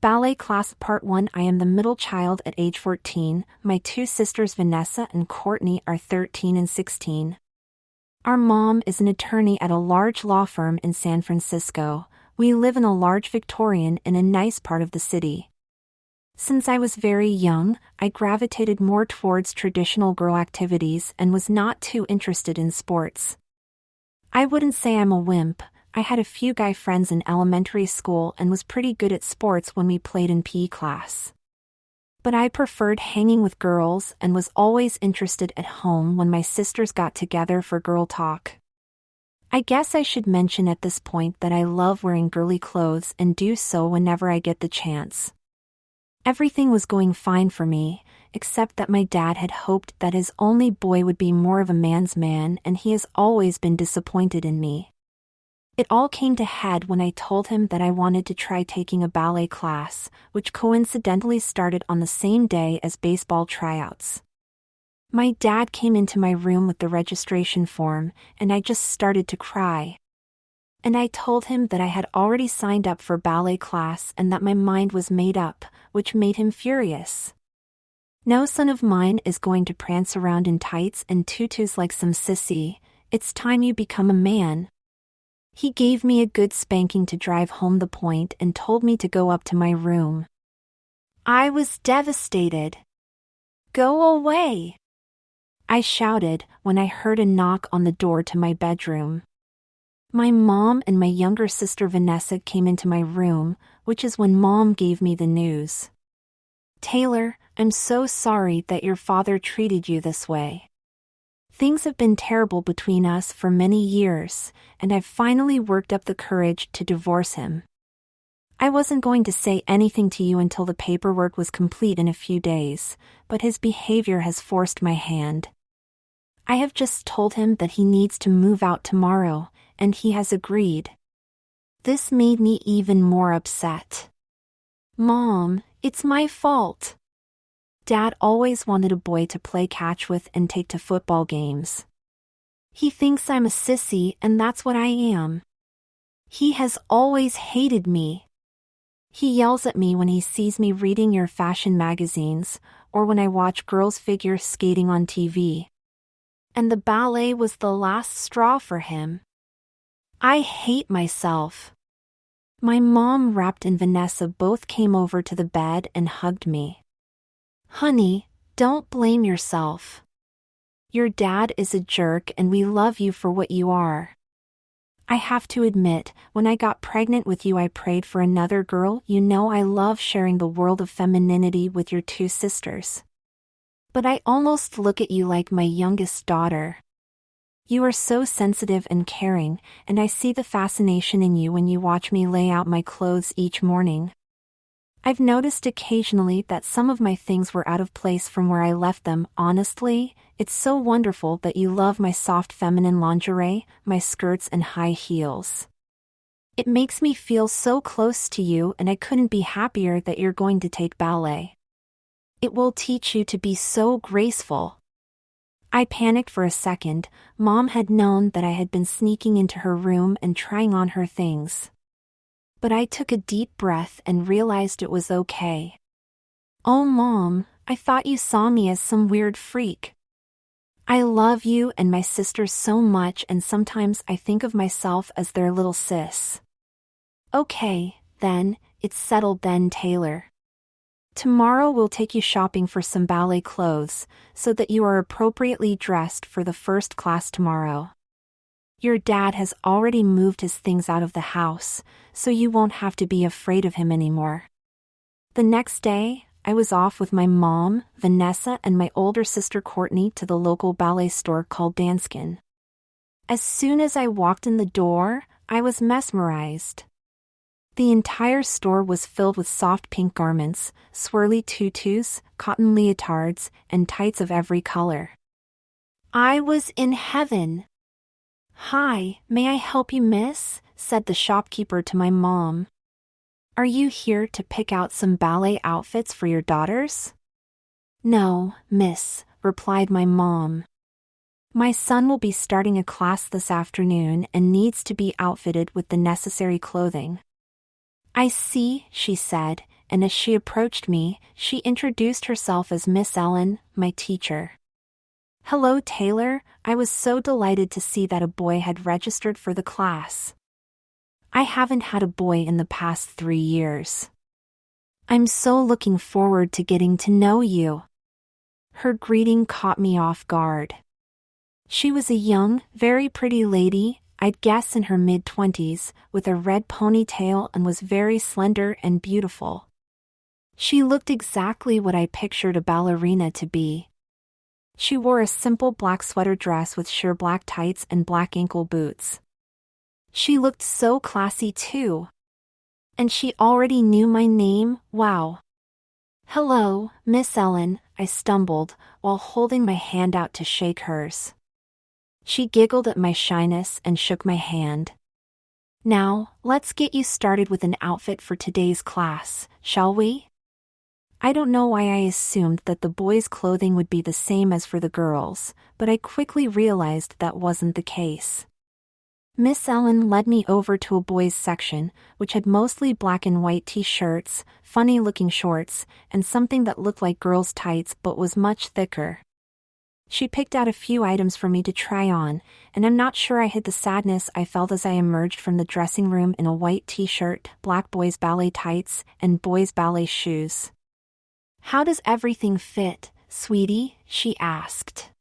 Ballet Class Part 1. I am the middle child at age 14. My two sisters Vanessa and Courtney are 13 and 16. Our mom is an attorney at a large law firm in San Francisco. We live in a large Victorian in a nice part of the city. Since I was very young, I gravitated more towards traditional girl activities and was not too interested in sports. I wouldn't say I'm a wimp. I had a few guy friends in elementary school and was pretty good at sports when we played in PE class. But I preferred hanging with girls and was always interested at home when my sisters got together for girl talk. I guess I should mention at this point that I love wearing girly clothes and do so whenever I get the chance. Everything was going fine for me, except that my dad had hoped that his only boy would be more of a man's man, and he has always been disappointed in me. It all came to head when I told him that I wanted to try taking a ballet class, which coincidentally started on the same day as baseball tryouts. My dad came into my room with the registration form, and I just started to cry. And I told him that I had already signed up for ballet class and that my mind was made up, which made him furious. No son of mine is going to prance around in tights and tutus like some sissy. It's time you become a man. He gave me a good spanking to drive home the point and told me to go up to my room. I was devastated. "Go away!" I shouted when I heard a knock on the door to my bedroom. My mom and my younger sister Vanessa came into my room, which is when Mom gave me the news. "Taylor, I'm so sorry that your father treated you this way. Things have been terrible between us for many years, and I've finally worked up the courage to divorce him. I wasn't going to say anything to you until the paperwork was complete in a few days, but his behavior has forced my hand. I have just told him that he needs to move out tomorrow, and he has agreed." This made me even more upset. "Mom, it's my fault. Dad always wanted a boy to play catch with and take to football games. He thinks I'm a sissy, and that's what I am. He has always hated me. He yells at me when he sees me reading your fashion magazines, or when I watch girls figure skating on TV. And the ballet was the last straw for him. I hate myself." My mom and Vanessa both came over to the bed and hugged me. "Honey, don't blame yourself. Your dad is a jerk and we love you for what you are. I have to admit, when I got pregnant with you I prayed for another girl. You know I love sharing the world of femininity with your two sisters. But I almost look at you like my youngest daughter. You are so sensitive and caring, and I see the fascination in you when you watch me lay out my clothes each morning. I've noticed occasionally that some of my things were out of place from where I left them. Honestly, it's so wonderful that you love my soft feminine lingerie, my skirts and high heels. It makes me feel so close to you, and I couldn't be happier that you're going to take ballet. It will teach you to be so graceful." I panicked for a second. Mom had known that I had been sneaking into her room and trying on her things. But I took a deep breath and realized it was okay. "Oh Mom, I thought you saw me as some weird freak. I love you and my sisters so much, and sometimes I think of myself as their little sis." "Okay, then, it's settled then, Taylor. Tomorrow we'll take you shopping for some ballet clothes, so that you are appropriately dressed for the first class tomorrow. Your dad has already moved his things out of the house, so you won't have to be afraid of him anymore." The next day, I was off with my mom, Vanessa and my older sister Courtney to the local ballet store called Danskin. As soon as I walked in the door, I was mesmerized. The entire store was filled with soft pink garments, swirly tutus, cotton leotards, and tights of every color. I was in heaven. "Hi, may I help you, miss?" said the shopkeeper to my mom. "Are you here to pick out some ballet outfits for your daughters?" "No, miss," replied my mom. "My son will be starting a class this afternoon and needs to be outfitted with the necessary clothing." "I see," she said, and as she approached me, she introduced herself as Miss Ellen, my teacher. "Hello, Taylor, I was so delighted to see that a boy had registered for the class. I haven't had a boy in the past 3 years. I'm so looking forward to getting to know you." Her greeting caught me off guard. She was a young, very pretty lady, I'd guess in her mid-20s, with a red ponytail and was very slender and beautiful. She looked exactly what I pictured a ballerina to be. She wore a simple black sweater dress with sheer black tights and black ankle boots. She looked so classy too. And she already knew my name, wow. "Hello, Miss Ellen," I stumbled, while holding my hand out to shake hers. She giggled at my shyness and shook my hand. "Now, let's get you started with an outfit for today's class, shall we?" I don't know why I assumed that the boys' clothing would be the same as for the girls, but I quickly realized that wasn't the case. Miss Ellen led me over to a boys' section, which had mostly black and white t-shirts, funny-looking shorts, and something that looked like girls' tights but was much thicker. She picked out a few items for me to try on, and I'm not sure I hid the sadness I felt as I emerged from the dressing room in a white t-shirt, black boys' ballet tights, and boys' ballet shoes. "How does everything fit, sweetie?" she asked.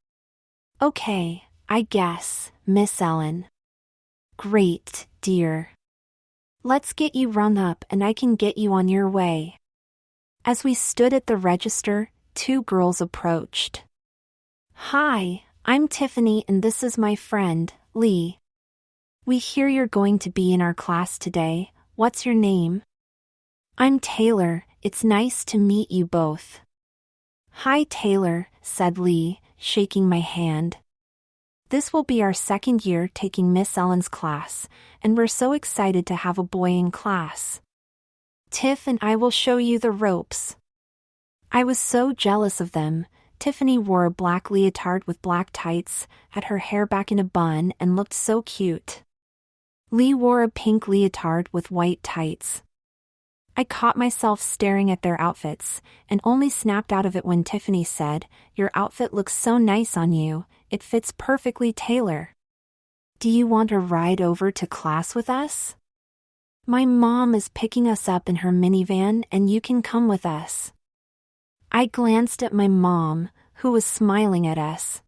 "Okay, I guess, Miss Ellen." "Great, dear. Let's get you rung up and I can get you on your way." As we stood at the register, 2 girls approached. "Hi, I'm Tiffany and this is my friend, Lee. We hear you're going to be in our class today. What's your name?" "I'm Taylor, it's nice to meet you both." "Hi Taylor," said Lee, shaking my hand. "This will be our 2nd year taking Miss Ellen's class, and we're so excited to have a boy in class. Tiff and I will show you the ropes." I was so jealous of them. Tiffany wore a black leotard with black tights, had her hair back in a bun and looked so cute. Lee wore a pink leotard with white tights. I caught myself staring at their outfits, and only snapped out of it when Tiffany said, "Your outfit looks so nice on you, it fits perfectly, Taylor. Do you want a ride over to class with us? My mom is picking us up in her minivan and you can come with us." I glanced at my mom, who was smiling at us.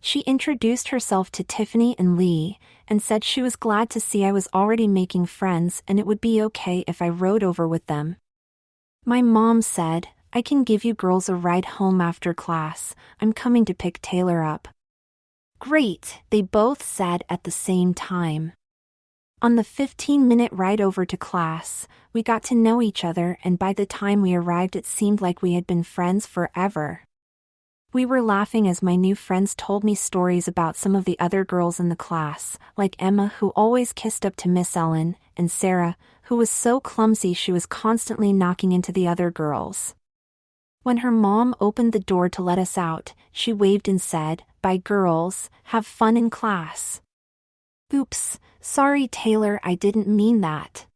She introduced herself to Tiffany and Lee, and said she was glad to see I was already making friends and it would be okay if I rode over with them. My mom said, "I can give you girls a ride home after class, I'm coming to pick Taylor up." "Great," they both said at the same time. On the 15-minute ride over to class, we got to know each other and by the time we arrived it seemed like we had been friends forever. We were laughing as my new friends told me stories about some of the other girls in the class, like Emma who always kissed up to Miss Ellen, and Sarah, who was so clumsy she was constantly knocking into the other girls. When her mom opened the door to let us out, she waved and said, "Bye girls, have fun in class." "Oops, sorry Taylor, I didn't mean that."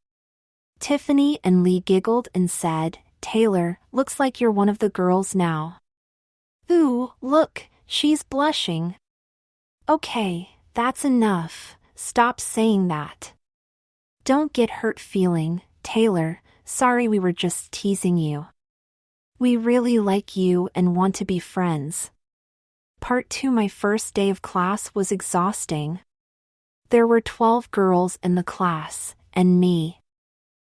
Tiffany and Lee giggled and said, "Taylor, looks like you're one of the girls now." "Ooh, look, she's blushing." "Okay, that's enough, stop saying that." "Don't get hurt feeling, Taylor, sorry we were just teasing you. We really like you and want to be friends." Part 2. My first day of class was exhausting. There were 12 girls in the class, and me.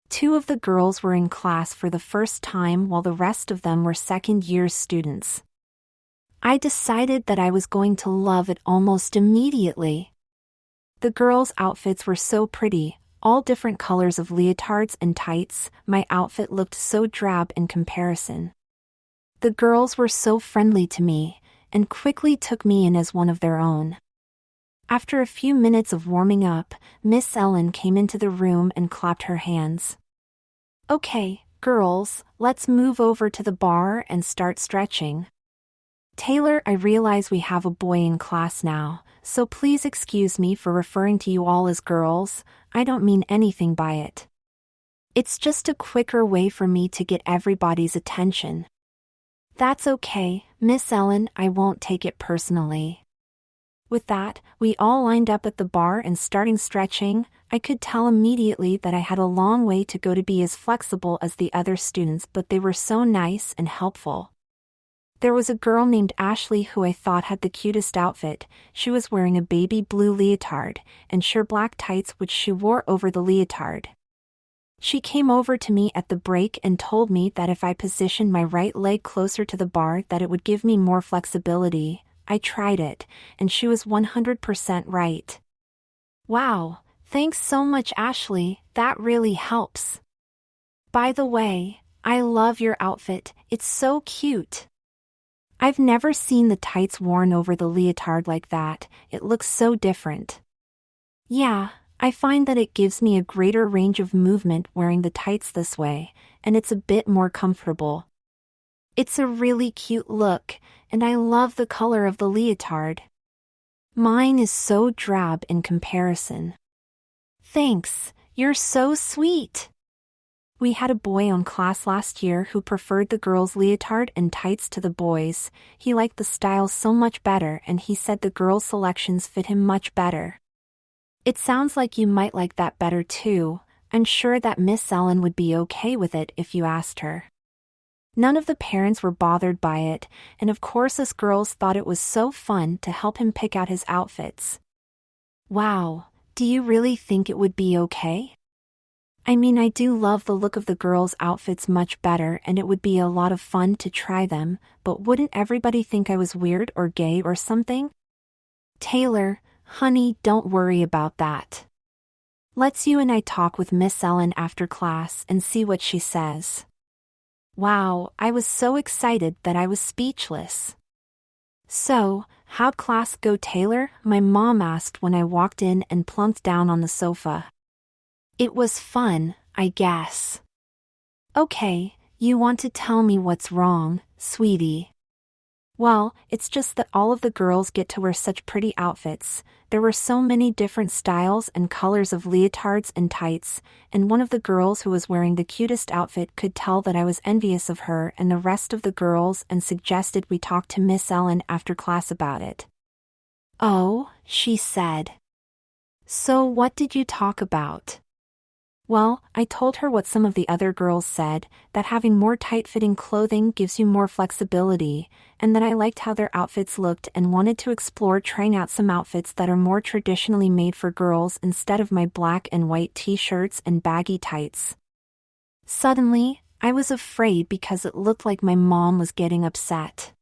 2 of the girls were in class for the first time while the rest of them were 2nd-year students. I decided that I was going to love it almost immediately. The girls' outfits were so pretty, all different colors of leotards and tights. My outfit looked so drab in comparison. The girls were so friendly to me, and quickly took me in as one of their own. After a few minutes of warming up, Miss Ellen came into the room and clapped her hands. "Okay, girls, let's move over to the bar and start stretching. Taylor, I realize we have a boy in class now, so please excuse me for referring to you all as girls, I don't mean anything by it." It's just a quicker way for me to get everybody's attention. That's okay, Miss Ellen, I won't take it personally. With that, we all lined up at the bar and starting stretching. I could tell immediately that I had a long way to go to be as flexible as the other students, but they were so nice and helpful. There was a girl named Ashley who I thought had the cutest outfit. She was wearing a baby blue leotard and sheer black tights which she wore over the leotard. She came over to me at the break and told me that if I positioned my right leg closer to the bar that it would give me more flexibility. I tried it, and she was 100% right. Wow, thanks so much, Ashley, that really helps. By the way, I love your outfit, it's so cute. I've never seen the tights worn over the leotard like that, it looks so different. Yeah, I find that it gives me a greater range of movement wearing the tights this way, and it's a bit more comfortable. It's a really cute look, and I love the color of the leotard. Mine is so drab in comparison. Thanks, you're so sweet. We had a boy on class last year who preferred the girls' leotard and tights to the boys. He liked the style so much better and he said the girls' selections fit him much better. It sounds like you might like that better too. I'm sure that Miss Ellen would be okay with it if you asked her. None of the parents were bothered by it, and of course us girls thought it was so fun to help him pick out his outfits. Wow, do you really think it would be okay? I mean, I do love the look of the girls' outfits much better and it would be a lot of fun to try them, but wouldn't everybody think I was weird or gay or something? Taylor, honey, don't worry about that. Let's you and I talk with Miss Ellen after class and see what she says. Wow, I was so excited that I was speechless. So, how'd class go, Taylor? My mom asked when I walked in and plunked down on the sofa. It was fun, I guess. Okay, you want to tell me what's wrong, sweetie? Well, it's just that all of the girls get to wear such pretty outfits. There were so many different styles and colors of leotards and tights, and one of the girls who was wearing the cutest outfit could tell that I was envious of her and the rest of the girls and suggested we talk to Miss Ellen after class about it. Oh, she said. So what did you talk about? Well, I told her what some of the other girls said, that having more tight-fitting clothing gives you more flexibility, and that I liked how their outfits looked and wanted to explore trying out some outfits that are more traditionally made for girls instead of my black and white t-shirts and baggy tights. Suddenly, I was afraid because it looked like my mom was getting upset.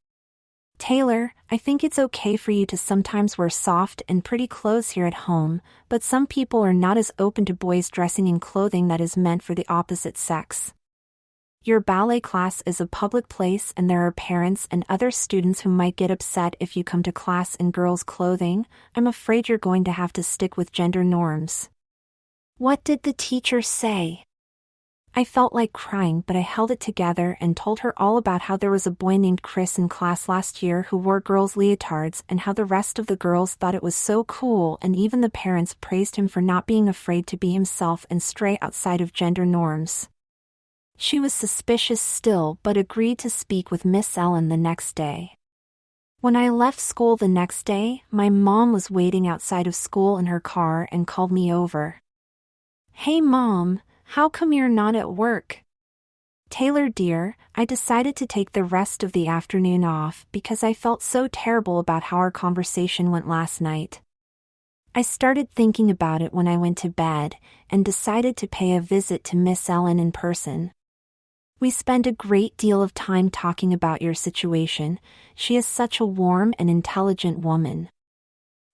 Taylor, I think it's okay for you to sometimes wear soft and pretty clothes here at home, but some people are not as open to boys dressing in clothing that is meant for the opposite sex. Your ballet class is a public place and there are parents and other students who might get upset if you come to class in girls' clothing. I'm afraid you're going to have to stick with gender norms. What did the teacher say? I felt like crying, but I held it together and told her all about how there was a boy named Chris in class last year who wore girls' leotards and how the rest of the girls thought it was so cool, and even the parents praised him for not being afraid to be himself and stray outside of gender norms. She was suspicious still but agreed to speak with Miss Ellen the next day. When I left school the next day, my mom was waiting outside of school in her car and called me over. Hey Mom, how come you're not at work? Taylor dear, I decided to take the rest of the afternoon off because I felt so terrible about how our conversation went last night. I started thinking about it when I went to bed and decided to pay a visit to Miss Ellen in person. We spent a great deal of time talking about your situation. She is such a warm and intelligent woman.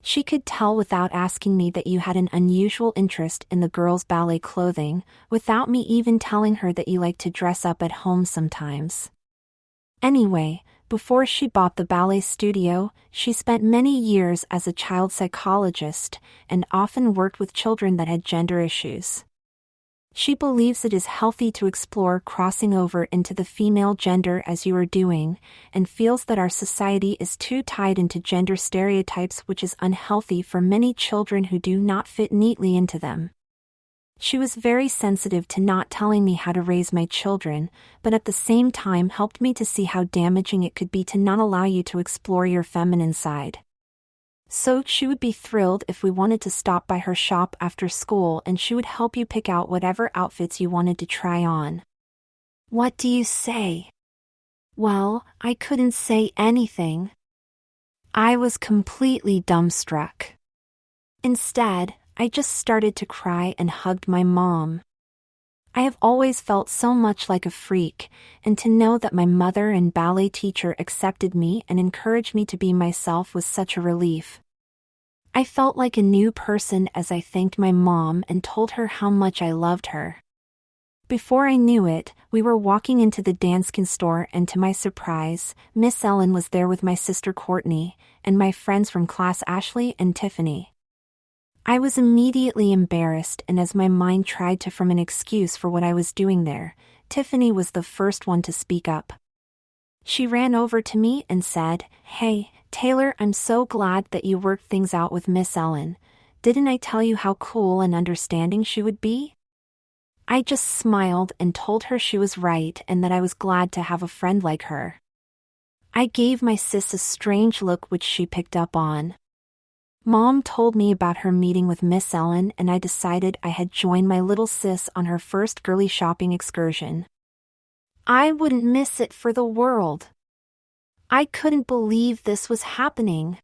She could tell without asking me that you had an unusual interest in the girls' ballet clothing, without me even telling her that you like to dress up at home sometimes. Anyway, before she bought the ballet studio, she spent many years as a child psychologist and often worked with children that had gender issues. She believes it is healthy to explore crossing over into the female gender as you are doing, and feels that our society is too tied into gender stereotypes, which is unhealthy for many children who do not fit neatly into them. She was very sensitive to not telling me how to raise my children, but at the same time helped me to see how damaging it could be to not allow you to explore your feminine side. So she would be thrilled if we wanted to stop by her shop after school, and she would help you pick out whatever outfits you wanted to try on. What do you say? Well, I couldn't say anything. I was completely dumbstruck. Instead, I just started to cry and hugged my mom. I have always felt so much like a freak, and to know that my mother and ballet teacher accepted me and encouraged me to be myself was such a relief. I felt like a new person as I thanked my mom and told her how much I loved her. Before I knew it, we were walking into the Danskin store, and to my surprise, Miss Ellen was there with my sister Courtney, and my friends from class Ashley and Tiffany. I was immediately embarrassed, and as my mind tried to form an excuse for what I was doing there, Tiffany was the first one to speak up. She ran over to me and said, "Hey, Taylor, I'm so glad that you worked things out with Miss Ellen. Didn't I tell you how cool and understanding she would be?" I just smiled and told her she was right and that I was glad to have a friend like her. I gave my sis a strange look which she picked up on. Mom told me about her meeting with Miss Ellen, and I decided I had joined my little sis on her first girly shopping excursion. I wouldn't miss it for the world. I couldn't believe this was happening.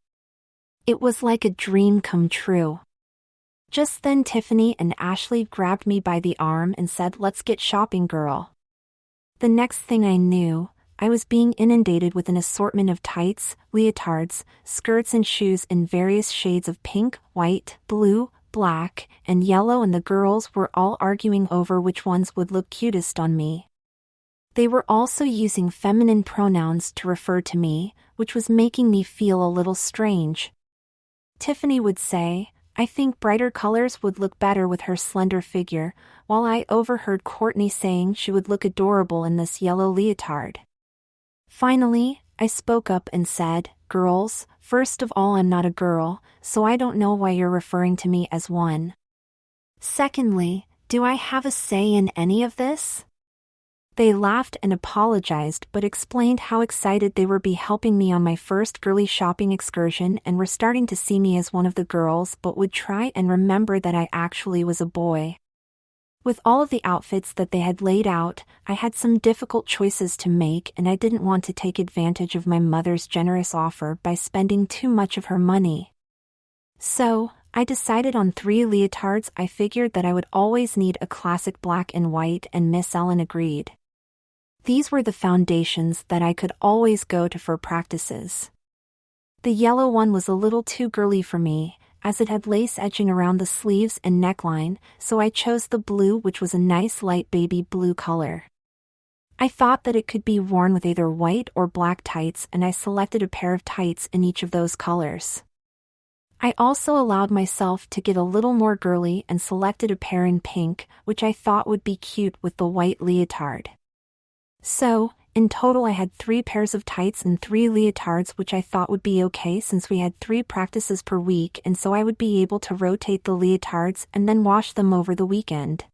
It was like a dream come true. Just then Tiffany and Ashley grabbed me by the arm and said, "Let's get shopping, girl." The next thing I knew, I was being inundated with an assortment of tights, leotards, skirts and shoes in various shades of pink, white, blue, black, and yellow, and the girls were all arguing over which ones would look cutest on me. They were also using feminine pronouns to refer to me, which was making me feel a little strange. Tiffany would say, "I think brighter colors would look better with her slender figure," while I overheard Courtney saying she would look adorable in this yellow leotard. Finally, I spoke up and said, "Girls, first of all, I'm not a girl, so I don't know why you're referring to me as one. Secondly, do I have a say in any of this?" They laughed and apologized, but explained how excited they were be helping me on my first girly shopping excursion and were starting to see me as one of the girls, but would try and remember that I actually was a boy. With all of the outfits that they had laid out, I had some difficult choices to make, and I didn't want to take advantage of my mother's generous offer by spending too much of her money. So, I decided on 3 leotards. I figured that I would always need a classic black and white, and Miss Ellen agreed. These were the foundations that I could always go to for practices. The yellow one was a little too girly for me, as it had lace edging around the sleeves and neckline, so I chose the blue, which was a nice light baby blue color. I thought that it could be worn with either white or black tights, and I selected a pair of tights in each of those colors. I also allowed myself to get a little more girly and selected a pair in pink, which I thought would be cute with the white leotard. So, in total I had 3 pairs of tights and 3 leotards, which I thought would be okay since we had 3 practices per week, and so I would be able to rotate the leotards and then wash them over the weekend.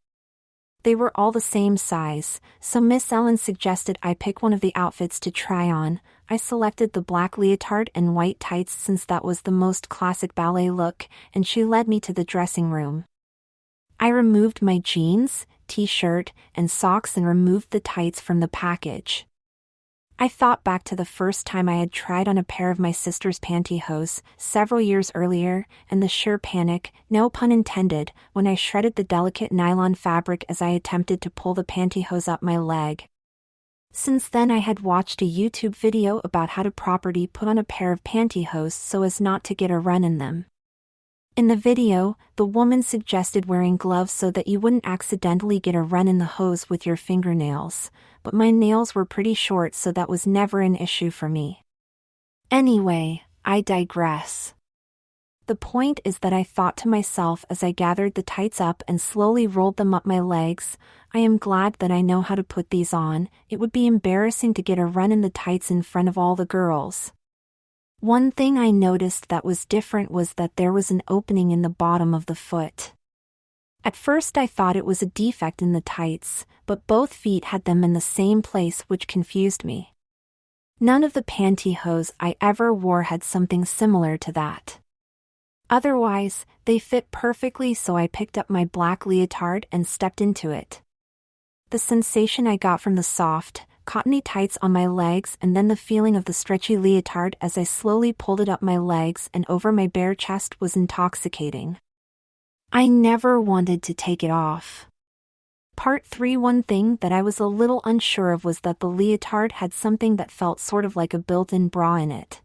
They were all the same size, so Miss Ellen suggested I pick one of the outfits to try on. I selected the black leotard and white tights since that was the most classic ballet look, and she led me to the dressing room. I removed my jeans, t-shirt, and socks and removed the tights from the package. I thought back to the first time I had tried on a pair of my sister's pantyhose, several years earlier, and the sheer panic, no pun intended, when I shredded the delicate nylon fabric as I attempted to pull the pantyhose up my leg. Since then I had watched a YouTube video about how to properly put on a pair of pantyhose so as not to get a run in them. In the video, the woman suggested wearing gloves so that you wouldn't accidentally get a run in the hose with your fingernails, but my nails were pretty short, so that was never an issue for me. Anyway, I digress. The point is that I thought to myself as I gathered the tights up and slowly rolled them up my legs, I am glad that I know how to put these on. It would be embarrassing to get a run in the tights in front of all the girls. One thing I noticed that was different was that there was an opening in the bottom of the foot. At first I thought it was a defect in the tights, but both feet had them in the same place, which confused me. None of the pantyhose I ever wore had something similar to that. Otherwise, they fit perfectly, so I picked up my black leotard and stepped into it. The sensation I got from the soft, cottony tights on my legs and then the feeling of the stretchy leotard as I slowly pulled it up my legs and over my bare chest was intoxicating. I never wanted to take it off. Part 3. One thing that I was a little unsure of was that the leotard had something that felt sort of like a built-in bra in it.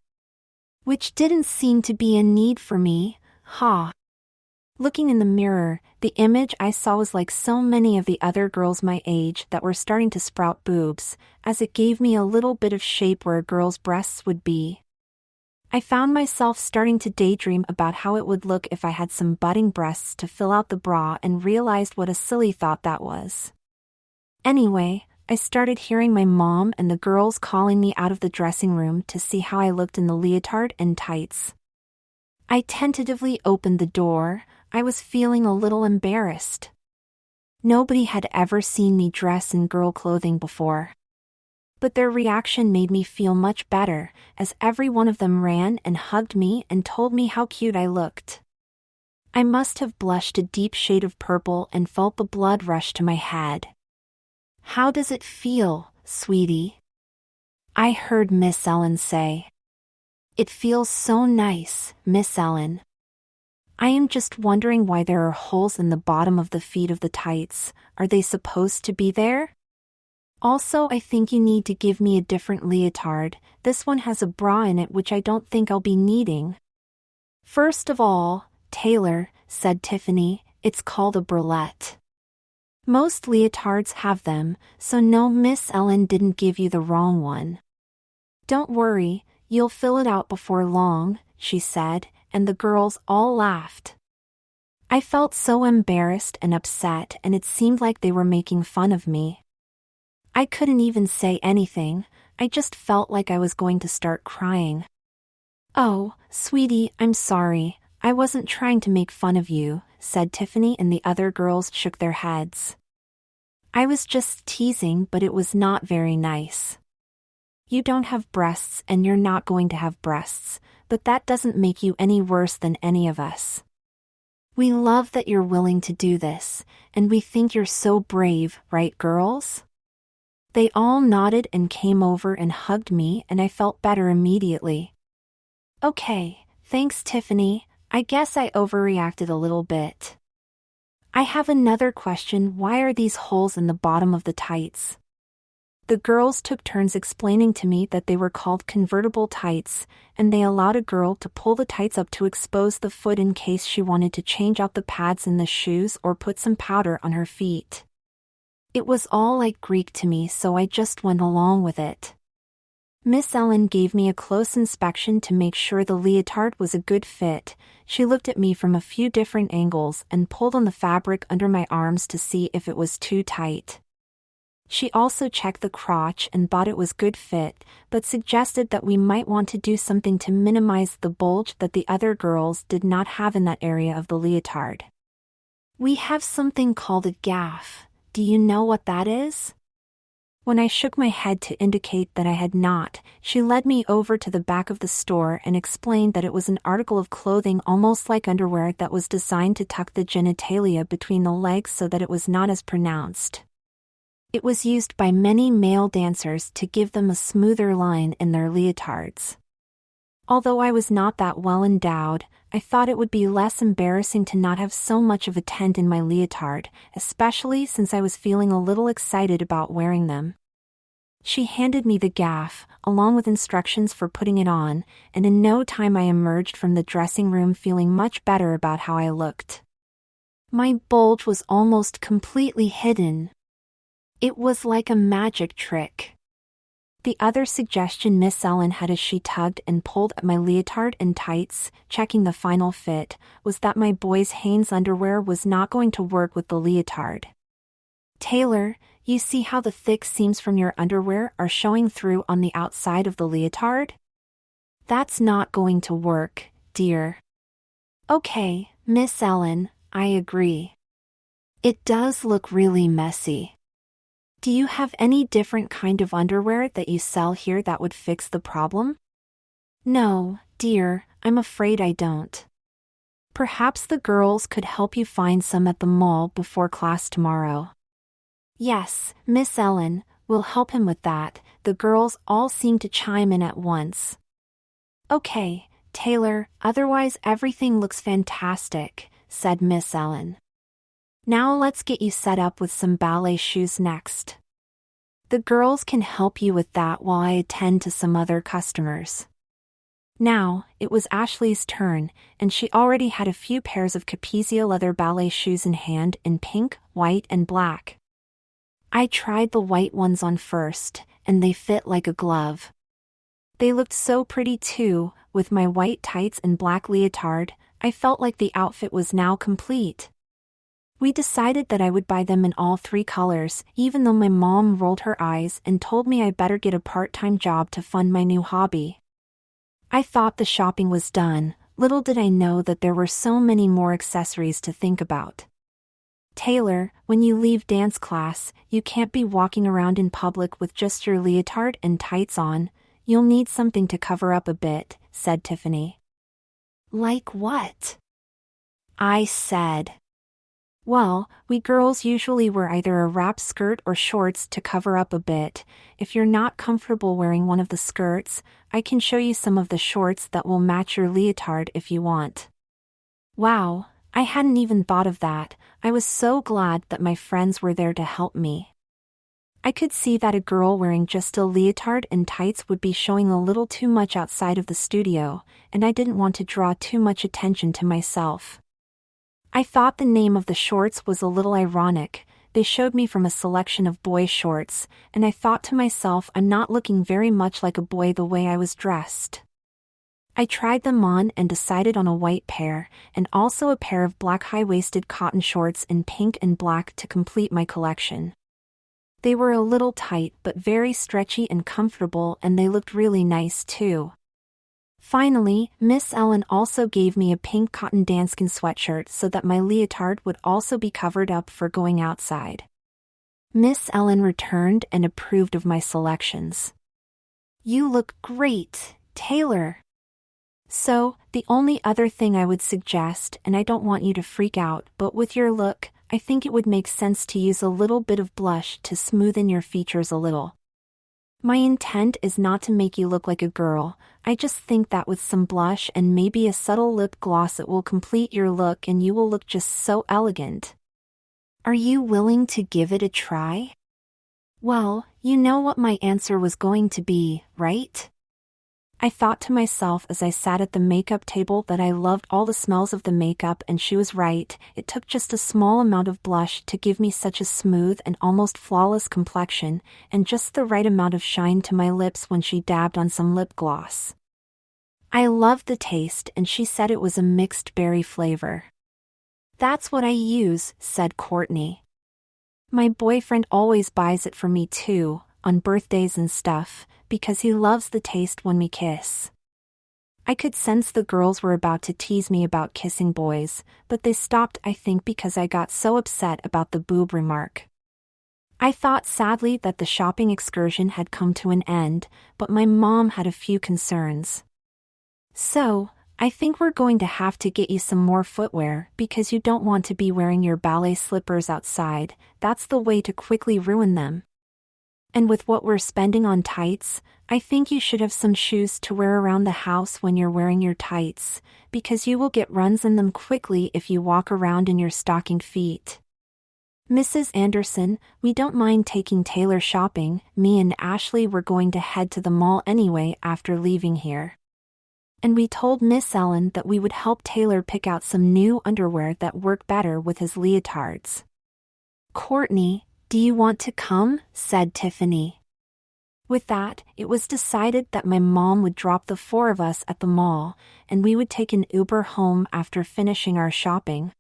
Which didn't seem to be a need for me, Looking in the mirror, the image I saw was like so many of the other girls my age that were starting to sprout boobs, as it gave me a little bit of shape where a girl's breasts would be. I found myself starting to daydream about how it would look if I had some budding breasts to fill out the bra and realized what a silly thought that was. Anyway, I started hearing my mom and the girls calling me out of the dressing room to see how I looked in the leotard and tights. I tentatively opened the door. I was feeling a little embarrassed. Nobody had ever seen me dress in girl clothing before. But their reaction made me feel much better, as every one of them ran and hugged me and told me how cute I looked. I must have blushed a deep shade of purple and felt the blood rush to my head. "How does it feel, sweetie?" I heard Miss Ellen say. "It feels so nice, Miss Ellen. I am just wondering why there are holes in the bottom of the feet of the tights. Are they supposed to be there? Also, I think you need to give me a different leotard. This one has a bra in it which I don't think I'll be needing." "First of all, Taylor," said Tiffany, "it's called a bralette. Most leotards have them, so no, Miss Ellen didn't give you the wrong one. Don't worry, you'll fill it out before long," she said, and the girls all laughed. I felt so embarrassed and upset, and it seemed like they were making fun of me. I couldn't even say anything. I just felt like I was going to start crying. "Oh, sweetie, I'm sorry. I wasn't trying to make fun of you," said Tiffany, and the other girls shook their heads. "I was just teasing, but it was not very nice. You don't have breasts and you're not going to have breasts, but that doesn't make you any worse than any of us. We love that you're willing to do this, and we think you're so brave, right, girls?" They all nodded and came over and hugged me, and I felt better immediately. "Okay, thanks, Tiffany. I guess I overreacted a little bit. I have another question. Why are these holes in the bottom of the tights?" The girls took turns explaining to me that they were called convertible tights, and they allowed a girl to pull the tights up to expose the foot in case she wanted to change out the pads in the shoes or put some powder on her feet. It was all like Greek to me, so I just went along with it. Miss Ellen gave me a close inspection to make sure the leotard was a good fit. She looked at me from a few different angles and pulled on the fabric under my arms to see if it was too tight. She also checked the crotch and thought it was good fit, but suggested that we might want to do something to minimize the bulge that the other girls did not have in that area of the leotard. "We have something called a gaff. Do you know what that is?" When I shook my head to indicate that I had not, she led me over to the back of the store and explained that it was an article of clothing almost like underwear that was designed to tuck the genitalia between the legs so that it was not as pronounced. It was used by many male dancers to give them a smoother line in their leotards. Although I was not that well endowed, I thought it would be less embarrassing to not have so much of a tent in my leotard, especially since I was feeling a little excited about wearing them. She handed me the gaff, along with instructions for putting it on, and in no time I emerged from the dressing room feeling much better about how I looked. My bulge was almost completely hidden. It was like a magic trick. The other suggestion Miss Ellen had as she tugged and pulled at my leotard and tights, checking the final fit, was that my boys' Hanes underwear was not going to work with the leotard. "Taylor, you see how the thick seams from your underwear are showing through on the outside of the leotard? That's not going to work, dear." "Okay, Miss Ellen, I agree. It does look really messy. Do you have any different kind of underwear that you sell here that would fix the problem? No, dear, I'm afraid I don't. Perhaps the girls could help you find some at the mall before class tomorrow. Yes, Miss Ellen, we'll help him with that. The girls all seemed to chime in at once. Okay, Taylor, otherwise everything looks fantastic, said Miss Ellen. Now let's get you set up with some ballet shoes next. The girls can help you with that while I attend to some other customers. Now, it was Ashley's turn, and she already had a few pairs of Capezia leather ballet shoes in hand in pink, white, and black. I tried the white ones on first, and they fit like a glove. They looked so pretty too. With my white tights and black leotard, I felt like the outfit was now complete. We decided that I would buy them in all 3 colors, even though my mom rolled her eyes and told me I better get a part-time job to fund my new hobby. I thought the shopping was done. Little did I know that there were so many more accessories to think about. Taylor, when you leave dance class, you can't be walking around in public with just your leotard and tights on. You'll need something to cover up a bit, said Tiffany. Like what? I said. Well, we girls usually wear either a wrap skirt or shorts to cover up a bit. If you're not comfortable wearing one of the skirts, I can show you some of the shorts that will match your leotard if you want. Wow, I hadn't even thought of that. I was so glad that my friends were there to help me. I could see that a girl wearing just a leotard and tights would be showing a little too much outside of the studio, and I didn't want to draw too much attention to myself. I thought the name of the shorts was a little ironic. They showed me from a selection of boy shorts, and I thought to myself I'm not looking very much like a boy the way I was dressed. I tried them on and decided on a white pair, and also a pair of black high-waisted cotton shorts in pink and black to complete my collection. They were a little tight but very stretchy and comfortable, and they looked really nice too. Finally, Miss Ellen also gave me a pink cotton danskin sweatshirt so that my leotard would also be covered up for going outside. Miss Ellen returned and approved of my selections. You look great, Taylor. So, the only other thing I would suggest, and I don't want you to freak out, but with your look, I think it would make sense to use a little bit of blush to smoothen your features a little. My intent is not to make you look like a girl. I just think that with some blush and maybe a subtle lip gloss it will complete your look and you will look just so elegant. Are you willing to give it a try? Well, you know what my answer was going to be, right? I thought to myself as I sat at the makeup table that I loved all the smells of the makeup, and she was right. It took just a small amount of blush to give me such a smooth and almost flawless complexion, and just the right amount of shine to my lips when she dabbed on some lip gloss. I loved the taste, and she said it was a mixed berry flavor. That's what I use, said Courtney. My boyfriend always buys it for me too, on birthdays and stuff, because he loves the taste when we kiss. I could sense the girls were about to tease me about kissing boys, but they stopped, I think, because I got so upset about the boob remark. I thought sadly that the shopping excursion had come to an end, but my mom had a few concerns. So, I think we're going to have to get you some more footwear because you don't want to be wearing your ballet slippers outside. That's the way to quickly ruin them. And with what we're spending on tights, I think you should have some shoes to wear around the house when you're wearing your tights, because you will get runs in them quickly if you walk around in your stocking feet. Mrs. Anderson, we don't mind taking Taylor shopping. Me and Ashley were going to head to the mall anyway after leaving here. And we told Miss Ellen that we would help Taylor pick out some new underwear that work better with his leotards. Courtney, do you want to come? Said Tiffany. With that, it was decided that my mom would drop the 4 of us at the mall, and we would take an Uber home after finishing our shopping.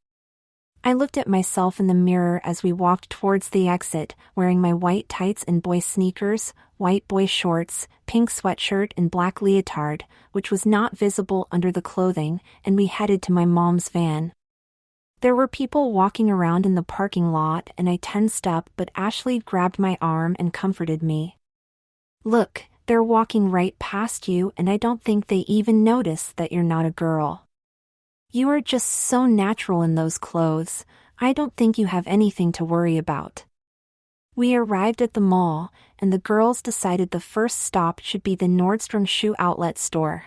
I looked at myself in the mirror as we walked towards the exit, wearing my white tights and boy sneakers, white boy shorts, pink sweatshirt and black leotard, which was not visible under the clothing, and we headed to my mom's van. There were people walking around in the parking lot and I tensed up, but Ashley grabbed my arm and comforted me. Look, they're walking right past you and I don't think they even notice that you're not a girl. You are just so natural in those clothes, I don't think you have anything to worry about. We arrived at the mall, and the girls decided the first stop should be the Nordstrom shoe outlet store.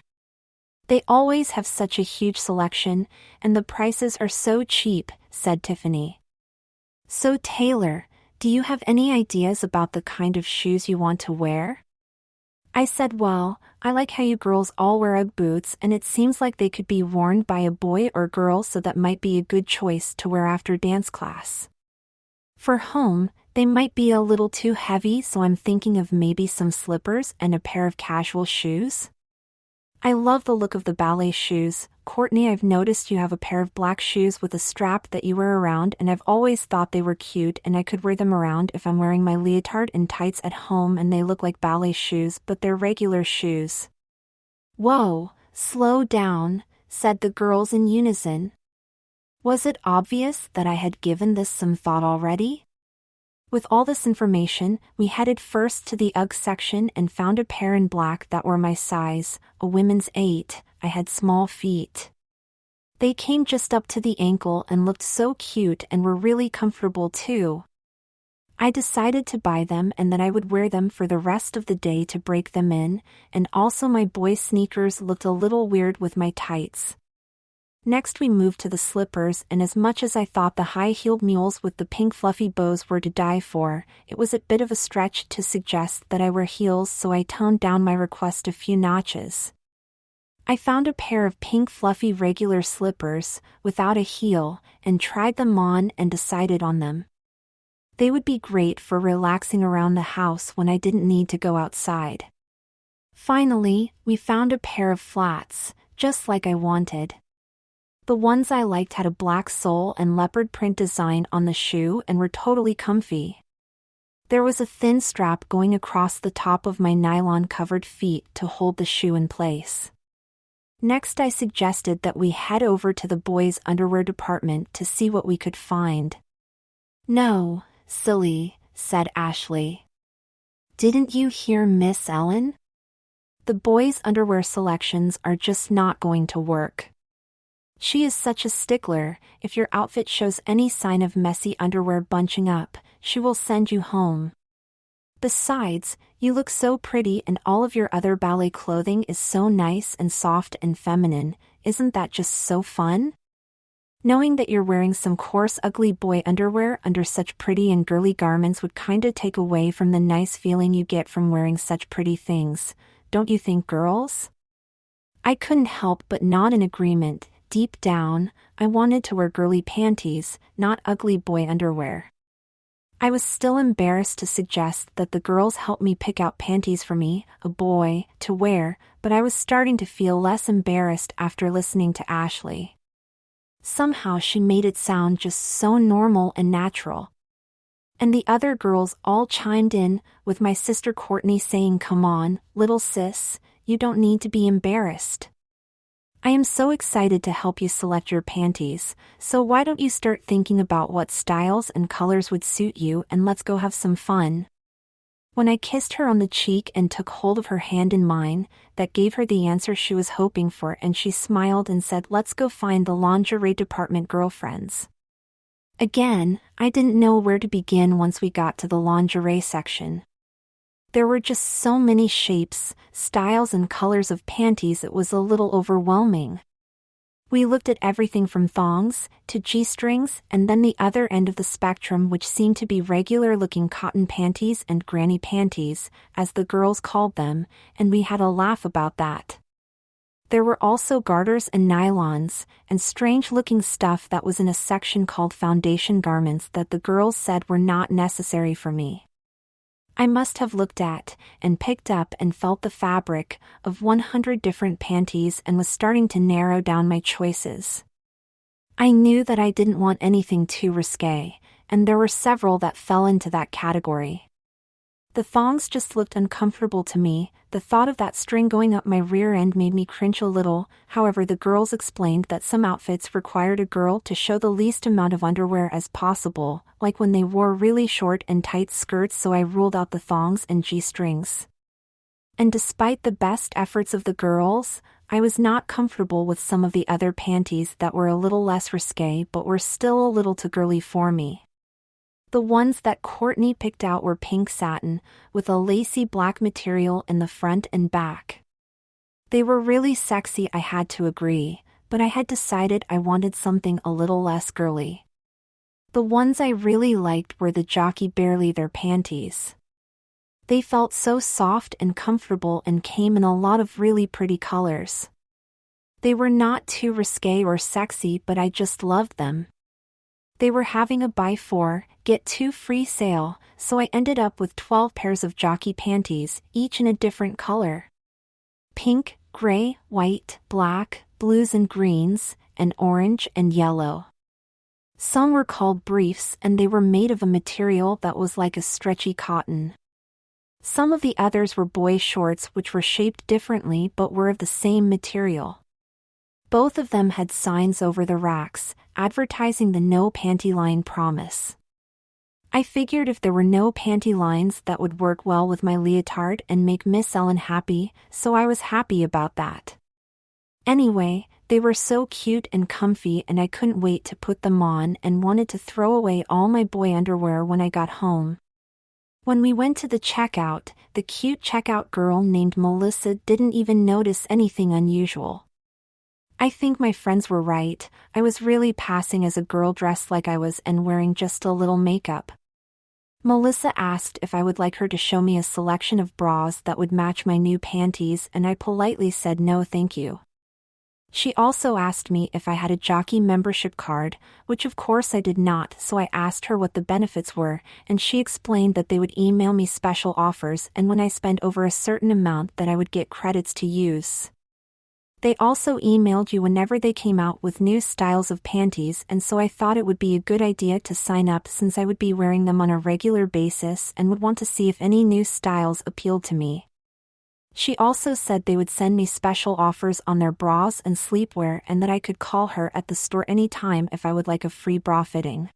They always have such a huge selection, and the prices are so cheap, said Tiffany. So Taylor, do you have any ideas about the kind of shoes you want to wear? I said, well, I like how you girls all wear Ugg boots and it seems like they could be worn by a boy or girl, so that might be a good choice to wear after dance class. For home, they might be a little too heavy, so I'm thinking of maybe some slippers and a pair of casual shoes. I love the look of the ballet shoes. Courtney, I've noticed you have a pair of black shoes with a strap that you wear around, and I've always thought they were cute and I could wear them around if I'm wearing my leotard and tights at home, and they look like ballet shoes, but they're regular shoes. Whoa, slow down, said the girls in unison. Was it obvious that I had given this some thought already? With all this information, we headed first to the Ugg section and found a pair in black that were my size, a women's 8. I had small feet. They came just up to the ankle and looked so cute and were really comfortable too. I decided to buy them and that I would wear them for the rest of the day to break them in, and also my boys' sneakers looked a little weird with my tights. Next we moved to the slippers, and as much as I thought the high-heeled mules with the pink fluffy bows were to die for, it was a bit of a stretch to suggest that I wear heels, so I toned down my request a few notches. I found a pair of pink fluffy regular slippers, without a heel, and tried them on and decided on them. They would be great for relaxing around the house when I didn't need to go outside. Finally, we found a pair of flats, just like I wanted. The ones I liked had a black sole and leopard print design on the shoe and were totally comfy. There was a thin strap going across the top of my nylon-covered feet to hold the shoe in place. Next I suggested that we head over to the boys' underwear department to see what we could find. No, silly, said Ashley. Didn't you hear Miss Ellen? The boys' underwear selections are just not going to work. She is such a stickler. If your outfit shows any sign of messy underwear bunching up, she will send you home. Besides, you look so pretty and all of your other ballet clothing is so nice and soft and feminine. Isn't that just so fun? Knowing that you're wearing some coarse ugly boy underwear under such pretty and girly garments would kinda take away from the nice feeling you get from wearing such pretty things, don't you think, girls? I couldn't help but nod in agreement. Deep down, I wanted to wear girly panties, not ugly boy underwear. I was still embarrassed to suggest that the girls help me pick out panties for me, a boy, to wear, but I was starting to feel less embarrassed after listening to Ashley. Somehow she made it sound just so normal and natural. And the other girls all chimed in, with my sister Courtney saying, "Come on, little sis, you don't need to be embarrassed. I am so excited to help you select your panties, so why don't you start thinking about what styles and colors would suit you and let's go have some fun." When I kissed her on the cheek and took hold of her hand in mine, that gave her the answer she was hoping for, and she smiled and said, "Let's go find the lingerie department, girlfriends." Again, I didn't know where to begin once we got to the lingerie section. There were just so many shapes, styles and colors of panties it was a little overwhelming. We looked at everything from thongs to G-strings and then the other end of the spectrum, which seemed to be regular-looking cotton panties and granny panties, as the girls called them, and we had a laugh about that. There were also garters and nylons, and strange-looking stuff that was in a section called foundation garments that the girls said were not necessary for me. I must have looked at, and picked up and felt the fabric of 100 different panties and was starting to narrow down my choices. I knew that I didn't want anything too risque, and there were several that fell into that category. The thongs just looked uncomfortable to me. The thought of that string going up my rear end made me cringe a little. However, the girls explained that some outfits required a girl to show the least amount of underwear as possible, like when they wore really short and tight skirts, so I ruled out the thongs and G-strings. And despite the best efforts of the girls, I was not comfortable with some of the other panties that were a little less risque but were still a little too girly for me. The ones that Courtney picked out were pink satin, with a lacy black material in the front and back. They were really sexy, I had to agree, but I had decided I wanted something a little less girly. The ones I really liked were the jockey bear leather panties. They felt so soft and comfortable and came in a lot of really pretty colors. They were not too risque or sexy, but I just loved them. They were having a buy 4, get 2 free sale, so I ended up with 12 pairs of jockey panties, each in a different color. Pink, gray, white, black, blues and greens, and orange and yellow. Some were called briefs and they were made of a material that was like a stretchy cotton. Some of the others were boy shorts, which were shaped differently but were of the same material. Both of them had signs over the racks, advertising the no panty line promise. I figured if there were no panty lines, that would work well with my leotard and make Miss Ellen happy, so I was happy about that. Anyway, they were so cute and comfy and I couldn't wait to put them on and wanted to throw away all my boy underwear when I got home. When we went to the checkout, the cute checkout girl named Melissa didn't even notice anything unusual. I think my friends were right, I was really passing as a girl dressed like I was and wearing just a little makeup. Melissa asked if I would like her to show me a selection of bras that would match my new panties, and I politely said no thank you. She also asked me if I had a jockey membership card, which of course I did not, so I asked her what the benefits were, and she explained that they would email me special offers and when I spent over a certain amount that I would get credits to use. They also emailed you whenever they came out with new styles of panties, and so I thought it would be a good idea to sign up since I would be wearing them on a regular basis and would want to see if any new styles appealed to me. She also said they would send me special offers on their bras and sleepwear and that I could call her at the store anytime if I would like a free bra fitting.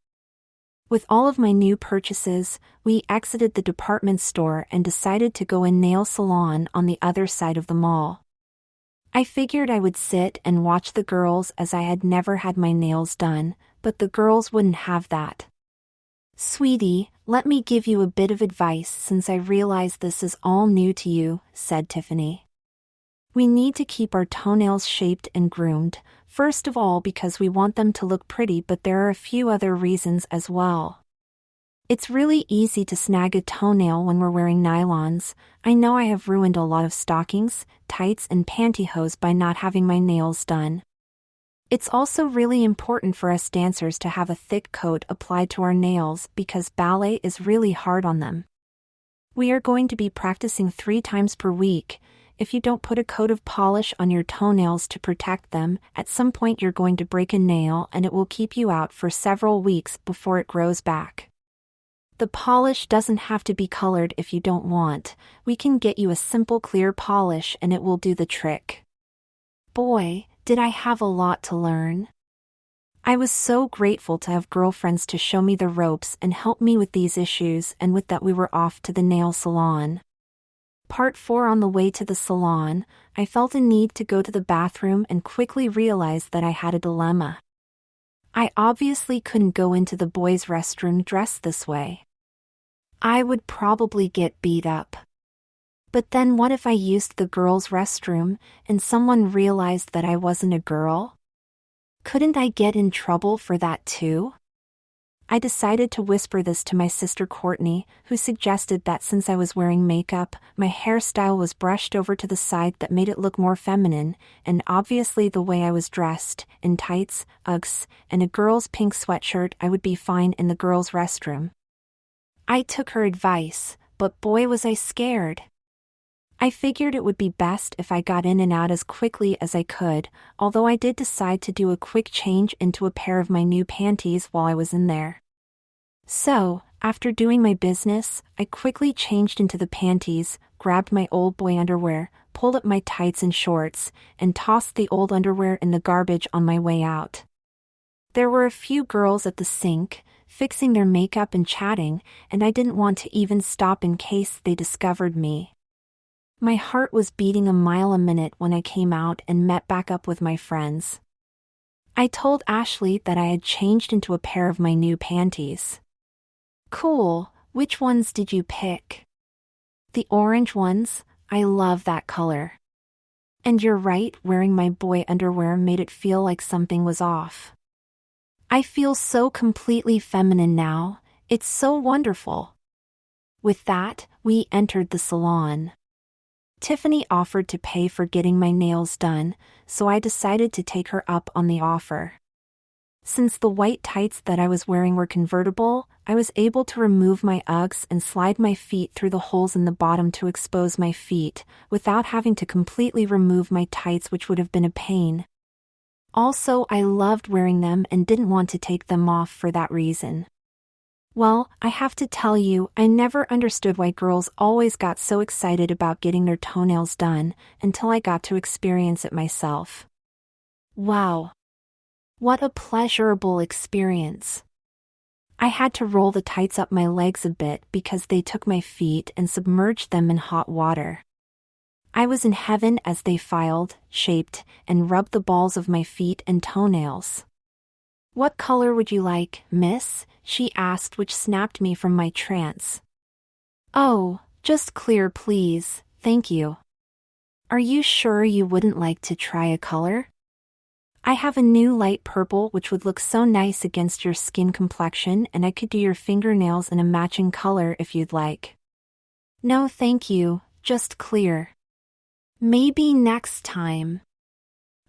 With all of my new purchases, we exited the department store and decided to go in nail salon on the other side of the mall. I figured I would sit and watch the girls as I had never had my nails done, but the girls wouldn't have that. "Sweetie, let me give you a bit of advice since I realize this is all new to you," said Tiffany. "We need to keep our toenails shaped and groomed, first of all because we want them to look pretty, but there are a few other reasons as well. It's really easy to snag a toenail when we're wearing nylons. I know I have ruined a lot of stockings, tights and pantyhose by not having my nails done. It's also really important for us dancers to have a thick coat applied to our nails because ballet is really hard on them. We are going to be practicing 3 times per week. If you don't put a coat of polish on your toenails to protect them, at some point you're going to break a nail and it will keep you out for several weeks before it grows back. The polish doesn't have to be colored if you don't want. We can get you a simple clear polish and it will do the trick." Boy, did I have a lot to learn. I was so grateful to have girlfriends to show me the ropes and help me with these issues, and with that we were off to the nail salon. Part 4. On the way to the salon, I felt a need to go to the bathroom and quickly realized that I had a dilemma. I obviously couldn't go into the boys' restroom dressed this way. I would probably get beat up. But then what if I used the girls' restroom and someone realized that I wasn't a girl? Couldn't I get in trouble for that too? I decided to whisper this to my sister Courtney, who suggested that since I was wearing makeup, my hairstyle was brushed over to the side that made it look more feminine, and obviously the way I was dressed, in tights, Uggs, and a girl's pink sweatshirt, I would be fine in the girls' restroom. I took her advice, but boy was I scared. I figured it would be best if I got in and out as quickly as I could, although I did decide to do a quick change into a pair of my new panties while I was in there. So, After doing my business, I quickly changed into the panties, grabbed my old boy underwear, pulled up my tights and shorts, and tossed the old underwear in the garbage on my way out. There were a few girls at the sink, fixing their makeup and chatting, and I didn't want to even stop in case they discovered me. My heart was beating a mile a minute when I came out and met back up with my friends. I told Ashley that I had changed into a pair of my new panties. Cool, which ones did you pick? The orange ones, I love that color. And you're right, wearing my boy underwear made it feel like something was off. I feel so completely feminine now, it's so wonderful. With that, we entered the salon. Tiffany offered to pay for getting my nails done, so I decided to take her up on the offer. Since the white tights that I was wearing were convertible, I was able to remove my Uggs and slide my feet through the holes in the bottom to expose my feet, without having to completely remove my tights, which would have been a pain. Also, I loved wearing them and didn't want to take them off for that reason. Well, I have to tell you, I never understood why girls always got so excited about getting their toenails done, until I got to experience it myself. Wow! What a pleasurable experience. I had to roll the tights up my legs a bit because they took my feet and submerged them in hot water. I was in heaven as they filed, shaped, and rubbed the balls of my feet and toenails. "What color would you like, miss?" she asked, which snapped me from my trance. "Oh, just clear please, thank you." "Are you sure you wouldn't like to try a color? I have a new light purple which would look so nice against your skin complexion, and I could do your fingernails in a matching color if you'd like." "No thank you, just clear." "Maybe next time."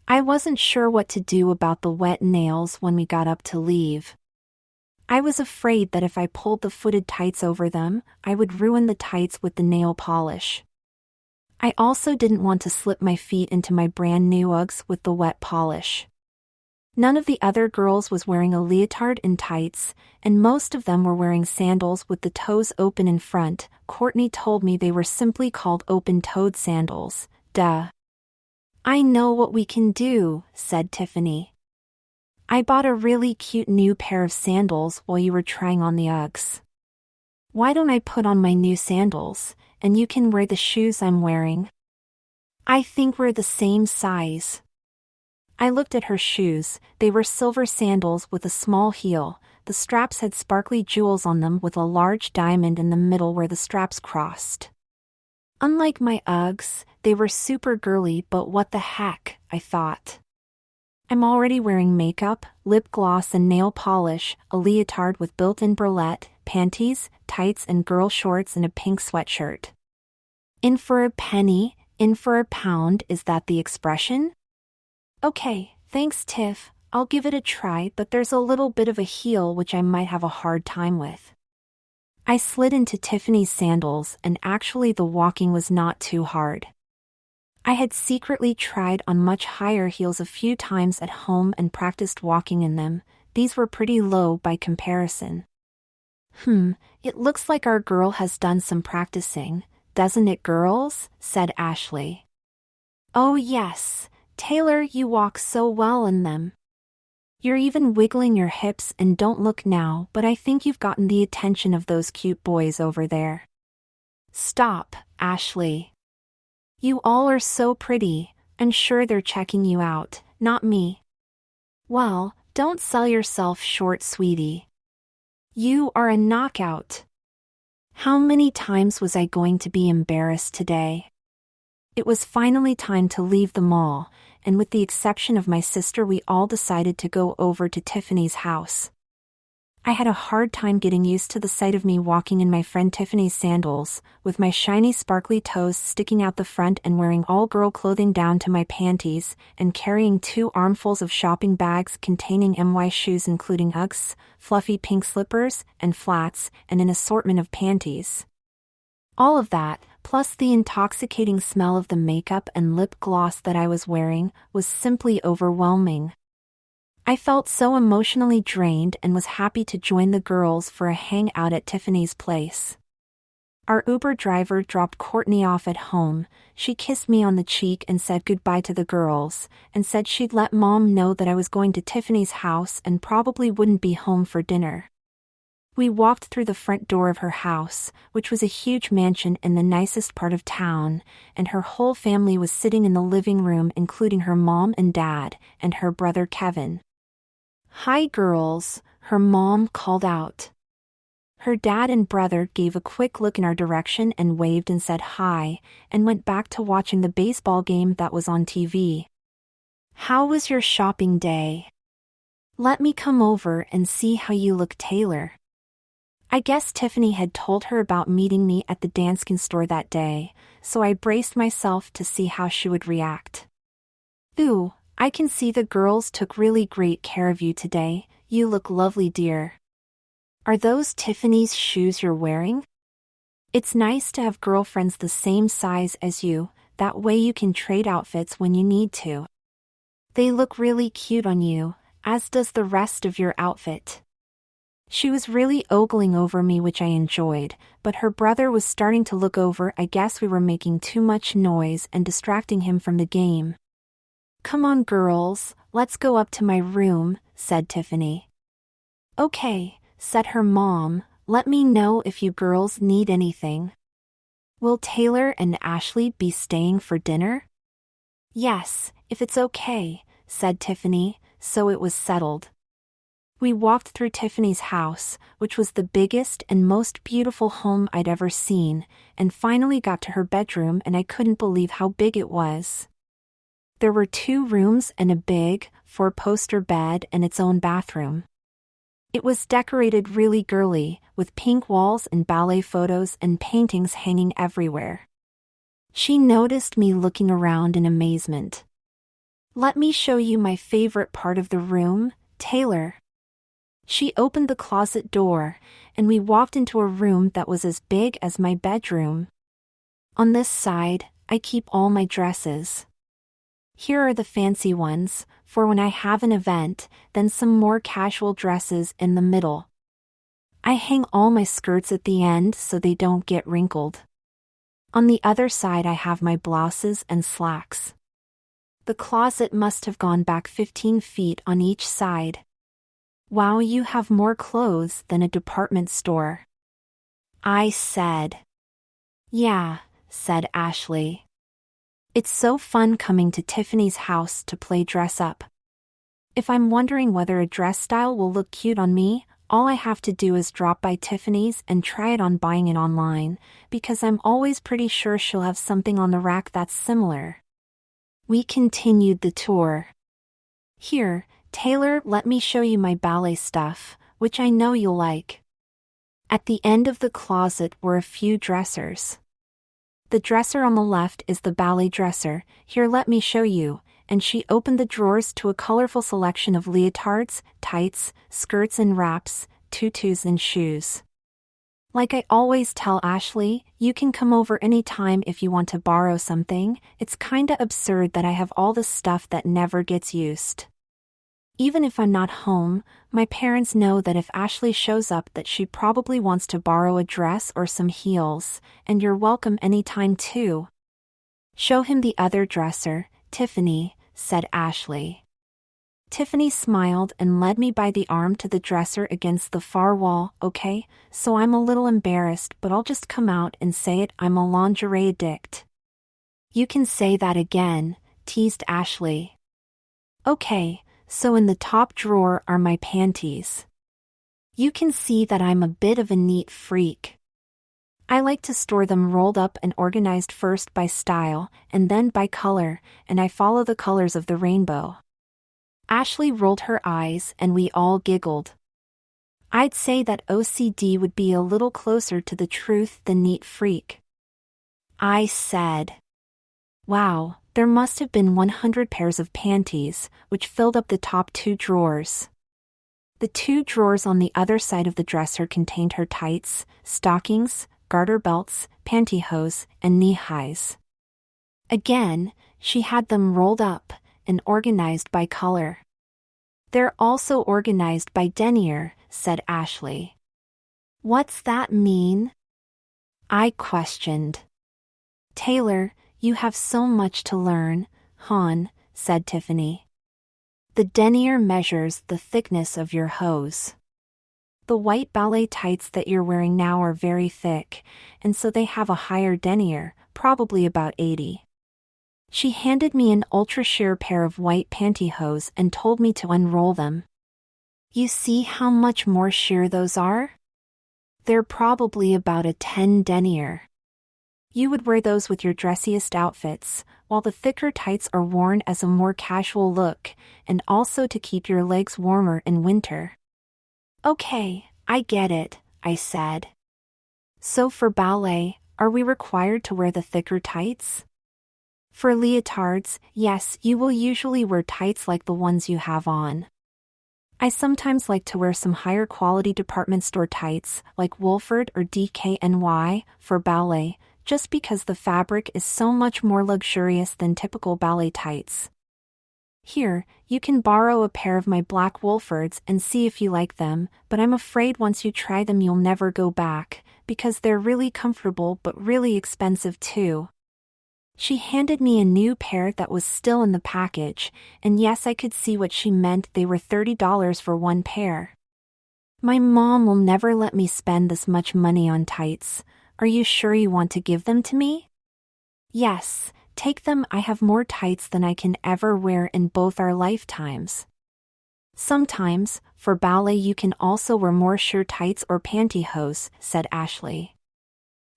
I wasn't sure what to do about the wet nails when we got up to leave. I was afraid that if I pulled the footed tights over them, I would ruin the tights with the nail polish. I also didn't want to slip my feet into my brand new Uggs with the wet polish. None of the other girls was wearing a leotard and tights, and most of them were wearing sandals with the toes open in front. Courtney told me they were simply called open-toed sandals. Duh. "I know what we can do," said Tiffany. "I bought a really cute new pair of sandals while you were trying on the Uggs. Why don't I put on my new sandals, and you can wear the shoes I'm wearing? I think we're the same size." I looked at her shoes. They were silver sandals with a small heel. The straps had sparkly jewels on them with a large diamond in the middle where the straps crossed. Unlike my Uggs, they were super girly, but what the heck, I thought. I'm already wearing makeup, lip gloss and nail polish, a leotard with built-in bralette, panties, tights and girl shorts and a pink sweatshirt. In for a penny, in for a pound, is that the expression? Okay, thanks Tiff, I'll give it a try, but there's a little bit of a heel which I might have a hard time with. I slid into Tiffany's sandals, and actually the walking was not too hard. I had secretly tried on much higher heels a few times at home and practiced walking in them. These were pretty low by comparison. It looks like our girl has done some practicing, doesn't it girls?" said Ashley. "Oh yes, Taylor, you walk so well in them. You're even wiggling your hips, and don't look now, but I think you've gotten the attention of those cute boys over there." "Stop, Ashley. You all are so pretty, I'm sure they're checking you out, not me." "Well, don't sell yourself short, sweetie. You are a knockout." How many times was I going to be embarrassed today? It was finally time to leave the mall, and with the exception of my sister, we all decided to go over to Tiffany's house. I had a hard time getting used to the sight of me walking in my friend Tiffany's sandals, with my shiny sparkly toes sticking out the front and wearing all-girl clothing down to my panties, and carrying 2 armfuls of shopping bags containing MY shoes including Uggs, fluffy pink slippers, and flats, and an assortment of panties. All of that, plus the intoxicating smell of the makeup and lip gloss that I was wearing, was simply overwhelming. I felt so emotionally drained and was happy to join the girls for a hangout at Tiffany's place. Our Uber driver dropped Courtney off at home. She kissed me on the cheek and said goodbye to the girls, and said she'd let Mom know that I was going to Tiffany's house and probably wouldn't be home for dinner. We walked through the front door of her house, which was a huge mansion in the nicest part of town, and her whole family was sitting in the living room, including her mom and dad, and her brother Kevin. "Hi girls," her mom called out. Her dad and brother gave a quick look in our direction and waved and said hi, and went back to watching the baseball game that was on TV. "How was your shopping day? Let me come over and see how you look, Taylor." I guess Tiffany had told her about meeting me at the Danskin store that day, so I braced myself to see how she would react. "Ooh, I can see the girls took really great care of you today. You look lovely, dear. Are those Tiffany's shoes you're wearing? It's nice to have girlfriends the same size as you, that way you can trade outfits when you need to. They look really cute on you, as does the rest of your outfit." She was really ogling over me, which I enjoyed, but her brother was starting to look over. I guess we were making too much noise and distracting him from the game. "Come on girls, let's go up to my room," said Tiffany. "Okay," said her mom, "let me know if you girls need anything." "Will Taylor and Ashley be staying for dinner?" "Yes, if it's okay," said Tiffany, so it was settled. We walked through Tiffany's house, which was the biggest and most beautiful home I'd ever seen, and finally got to her bedroom, and I couldn't believe how big it was. There were 2 rooms and a big, 4-poster bed and its own bathroom. It was decorated really girly, with pink walls and ballet photos and paintings hanging everywhere. She noticed me looking around in amazement. "Let me show you my favorite part of the room, Taylor." She opened the closet door, and we walked into a room that was as big as my bedroom. "On this side, I keep all my dresses. Here are the fancy ones, for when I have an event, then some more casual dresses in the middle. I hang all my skirts at the end so they don't get wrinkled. On the other side I have my blouses and slacks. The closet must have gone back 15 feet on each side. Wow, you have more clothes than a department store," I said. "Yeah," said Ashley. "It's so fun coming to Tiffany's house to play dress up. If I'm wondering whether a dress style will look cute on me, all I have to do is drop by Tiffany's and try it on, buying it online, because I'm always pretty sure she'll have something on the rack that's similar." We continued the tour. "Here, Taylor, let me show you my ballet stuff, which I know you'll like." At the end of the closet were a few dressers. "The dresser on the left is the ballet dresser. Here, let me show you," and she opened the drawers to a colorful selection of leotards, tights, skirts and wraps, tutus and shoes. Like I always tell Ashley, you can come over anytime if you want to borrow something. It's kinda absurd that I have all this stuff that never gets used. Even if I'm not home, my parents know that if Ashley shows up that she probably wants to borrow a dress or some heels, and you're welcome anytime too. "Show him the other dresser, Tiffany," said Ashley. Tiffany smiled and led me by the arm to the dresser against the far wall. "Okay, so I'm a little embarrassed, but I'll just come out and say it, I'm a lingerie addict." "You can say that again," teased Ashley. "Okay. So in the top drawer are my panties. You can see that I'm a bit of a neat freak. I like to store them rolled up and organized, first by style, and then by color, and I follow the colors of the rainbow." Ashley rolled her eyes and we all giggled. I'd say that OCD would be a little closer to the truth than neat freak. I said, "Wow. There must have been 100 pairs of panties, which filled up the top 2 drawers. The 2 drawers on the other side of the dresser contained her tights, stockings, garter belts, pantyhose, and knee-highs. Again, she had them rolled up and organized by color. They're also organized by denier, said Ashley. What's that mean? I questioned. Taylor, you have so much to learn, hon, said Tiffany. The denier measures the thickness of your hose. The white ballet tights that you're wearing now are very thick, and so they have a higher denier, probably about 80. She handed me an ultra-sheer pair of white pantyhose and told me to unroll them. You see how much more sheer those are? They're probably about a 10 denier. You would wear those with your dressiest outfits, while the thicker tights are worn as a more casual look, and also to keep your legs warmer in winter. Okay, I get it, I said. So for ballet, are we required to wear the thicker tights? For leotards, yes, you will usually wear tights like the ones you have on. I sometimes like to wear some higher quality department store tights, like Wolford or DKNY, for ballet, just because the fabric is so much more luxurious than typical ballet tights. Here, you can borrow a pair of my black Wolfords and see if you like them, but I'm afraid once you try them you'll never go back, because they're really comfortable but really expensive too. She handed me a new pair that was still in the package, and yes, I could see what she meant. They were $30 for one pair. My mom will never let me spend this much money on tights. Are you sure you want to give them to me? Yes, take them. I have more tights than I can ever wear in both our lifetimes. Sometimes, for ballet you can also wear more sheer tights or pantyhose, said Ashley.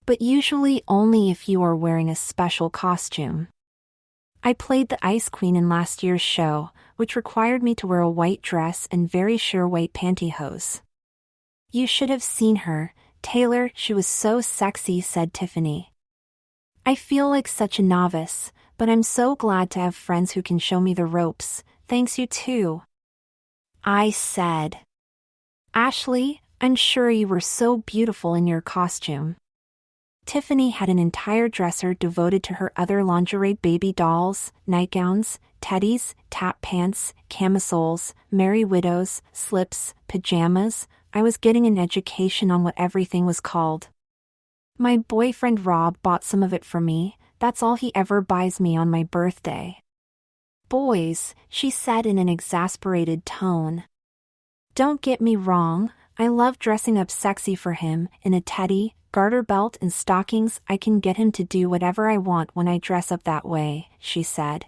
But usually only if you are wearing a special costume. I played the Ice Queen in last year's show, which required me to wear a white dress and very sheer white pantyhose. You should have seen her, Taylor, she was so sexy, said Tiffany. I feel like such a novice, but I'm so glad to have friends who can show me the ropes. Thanks, you too. I said. Ashley, I'm sure you were so beautiful in your costume. Tiffany had an entire dresser devoted to her other lingerie, baby dolls, nightgowns, teddies, tap pants, camisoles, Merry Widows, slips, pajamas. I was getting an education on what everything was called. My boyfriend Rob bought some of it for me. That's all he ever buys me on my birthday. Boys, she said in an exasperated tone. Don't get me wrong, I love dressing up sexy for him, in a teddy, garter belt and stockings. I can get him to do whatever I want when I dress up that way, she said.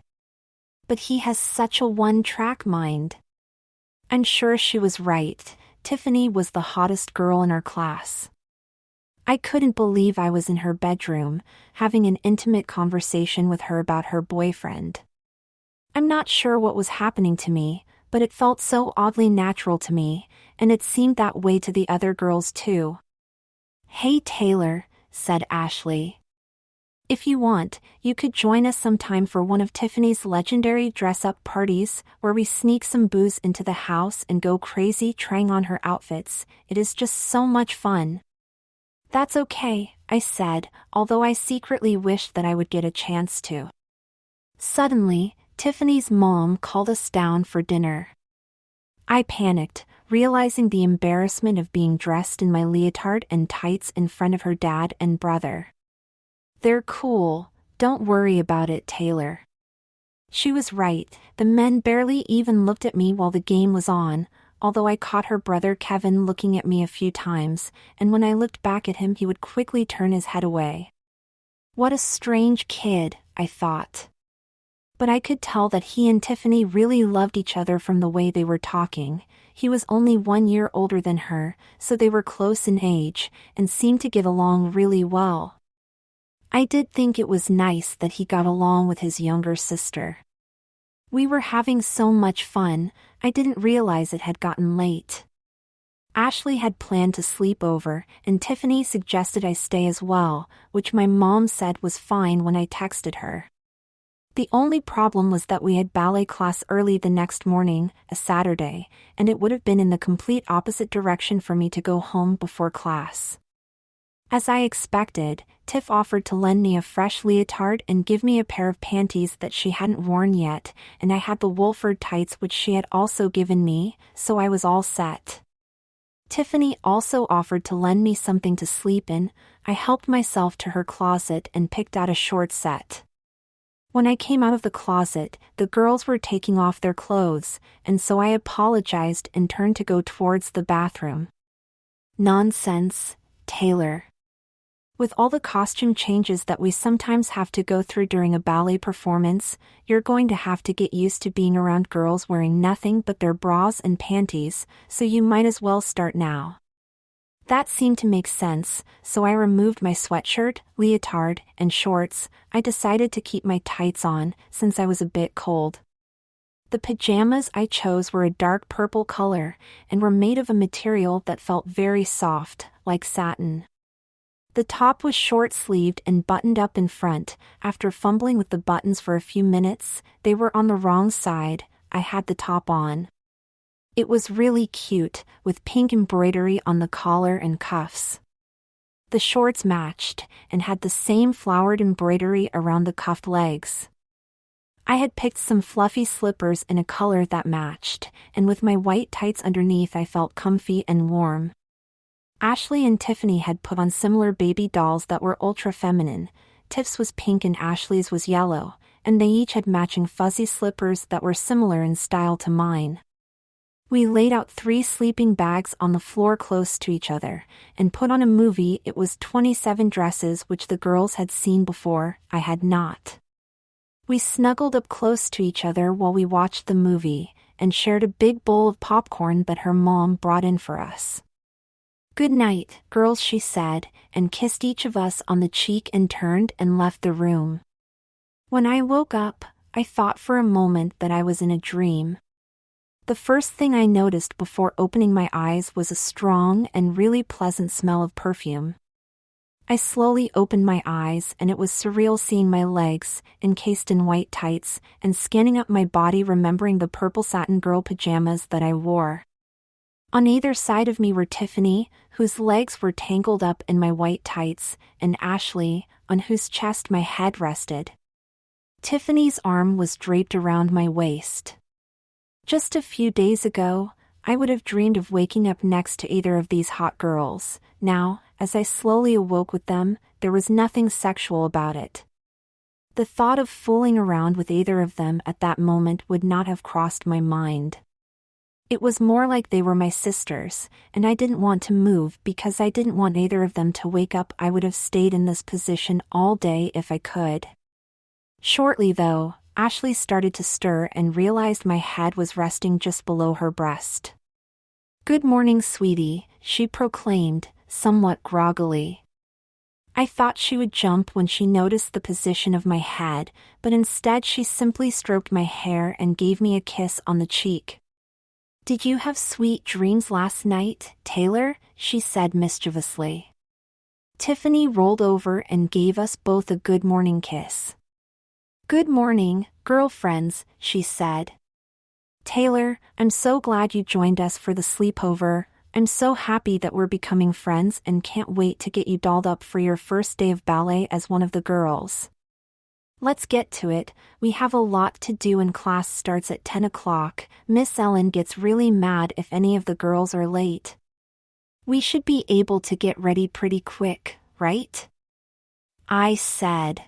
But he has such a one-track mind. I'm sure she was right. Tiffany was the hottest girl in our class. I couldn't believe I was in her bedroom, having an intimate conversation with her about her boyfriend. I'm not sure what was happening to me, but it felt so oddly natural to me, and it seemed that way to the other girls too. Hey Taylor, said Ashley. If you want, you could join us sometime for one of Tiffany's legendary dress-up parties, where we sneak some booze into the house and go crazy trying on her outfits. It is just so much fun. That's okay, I said, although I secretly wished that I would get a chance to. Suddenly, Tiffany's mom called us down for dinner. I panicked, realizing the embarrassment of being dressed in my leotard and tights in front of her dad and brother. They're cool, don't worry about it, Taylor. She was right, the men barely even looked at me while the game was on, although I caught her brother Kevin looking at me a few times, and when I looked back at him he would quickly turn his head away. What a strange kid, I thought. But I could tell that he and Tiffany really loved each other from the way they were talking. He was only 1 year older than her, so they were close in age, and seemed to get along really well. I did think it was nice that he got along with his younger sister. We were having so much fun, I didn't realize it had gotten late. Ashley had planned to sleep over, and Tiffany suggested I stay as well, which my mom said was fine when I texted her. The only problem was that we had ballet class early the next morning, a Saturday, and it would have been in the complete opposite direction for me to go home before class. As I expected, Tiff offered to lend me a fresh leotard and give me a pair of panties that she hadn't worn yet, and I had the Wolford tights which she had also given me, so I was all set. Tiffany also offered to lend me something to sleep in. I helped myself to her closet and picked out a short set. When I came out of the closet, the girls were taking off their clothes, and so I apologized and turned to go towards the bathroom. Nonsense, Taylor. With all the costume changes that we sometimes have to go through during a ballet performance, you're going to have to get used to being around girls wearing nothing but their bras and panties, so you might as well start now. That seemed to make sense, so I removed my sweatshirt, leotard, and shorts. I decided to keep my tights on, since I was a bit cold. The pajamas I chose were a dark purple color, and were made of a material that felt very soft, like satin. The top was short-sleeved and buttoned up in front. After fumbling with the buttons for a few minutes, they were on the wrong side. I had the top on. It was really cute, with pink embroidery on the collar and cuffs. The shorts matched, and had the same flowered embroidery around the cuffed legs. I had picked some fluffy slippers in a color that matched, and with my white tights underneath I felt comfy and warm. Ashley and Tiffany had put on similar baby dolls that were ultra-feminine. Tiff's was pink and Ashley's was yellow, and they each had matching fuzzy slippers that were similar in style to mine. We laid out 3 sleeping bags on the floor close to each other, and put on a movie. It was 27 dresses which the girls had seen before, I had not. We snuggled up close to each other while we watched the movie, and shared a big bowl of popcorn that her mom brought in for us. "Good night, girls," she said, and kissed each of us on the cheek and turned and left the room. When I woke up, I thought for a moment that I was in a dream. The first thing I noticed before opening my eyes was a strong and really pleasant smell of perfume. I slowly opened my eyes, and it was surreal seeing my legs, encased in white tights, and scanning up my body, remembering the purple satin girl pajamas that I wore. On either side of me were Tiffany, whose legs were tangled up in my white tights, and Ashley, on whose chest my head rested. Tiffany's arm was draped around my waist. Just a few days ago, I would have dreamed of waking up next to either of these hot girls. Now, as I slowly awoke with them, there was nothing sexual about it. The thought of fooling around with either of them at that moment would not have crossed my mind. It was more like they were my sisters, and I didn't want to move because I didn't want either of them to wake up. I would have stayed in this position all day if I could. Shortly though, Ashley started to stir and realized my head was resting just below her breast. "Good morning, sweetie," she proclaimed, somewhat groggily. I thought she would jump when she noticed the position of my head, but instead she simply stroked my hair and gave me a kiss on the cheek. "Did you have sweet dreams last night, Taylor?" she said mischievously. Tiffany rolled over and gave us both a good morning kiss. "Good morning, girlfriends," she said. "Taylor, I'm so glad you joined us for the sleepover. I'm so happy that we're becoming friends and can't wait to get you dolled up for your first day of ballet as one of the girls. Let's get to it. We have a lot to do and class starts at 10 o'clock. Miss Ellen gets really mad if any of the girls are late. We should be able to get ready pretty quick, right?" I said.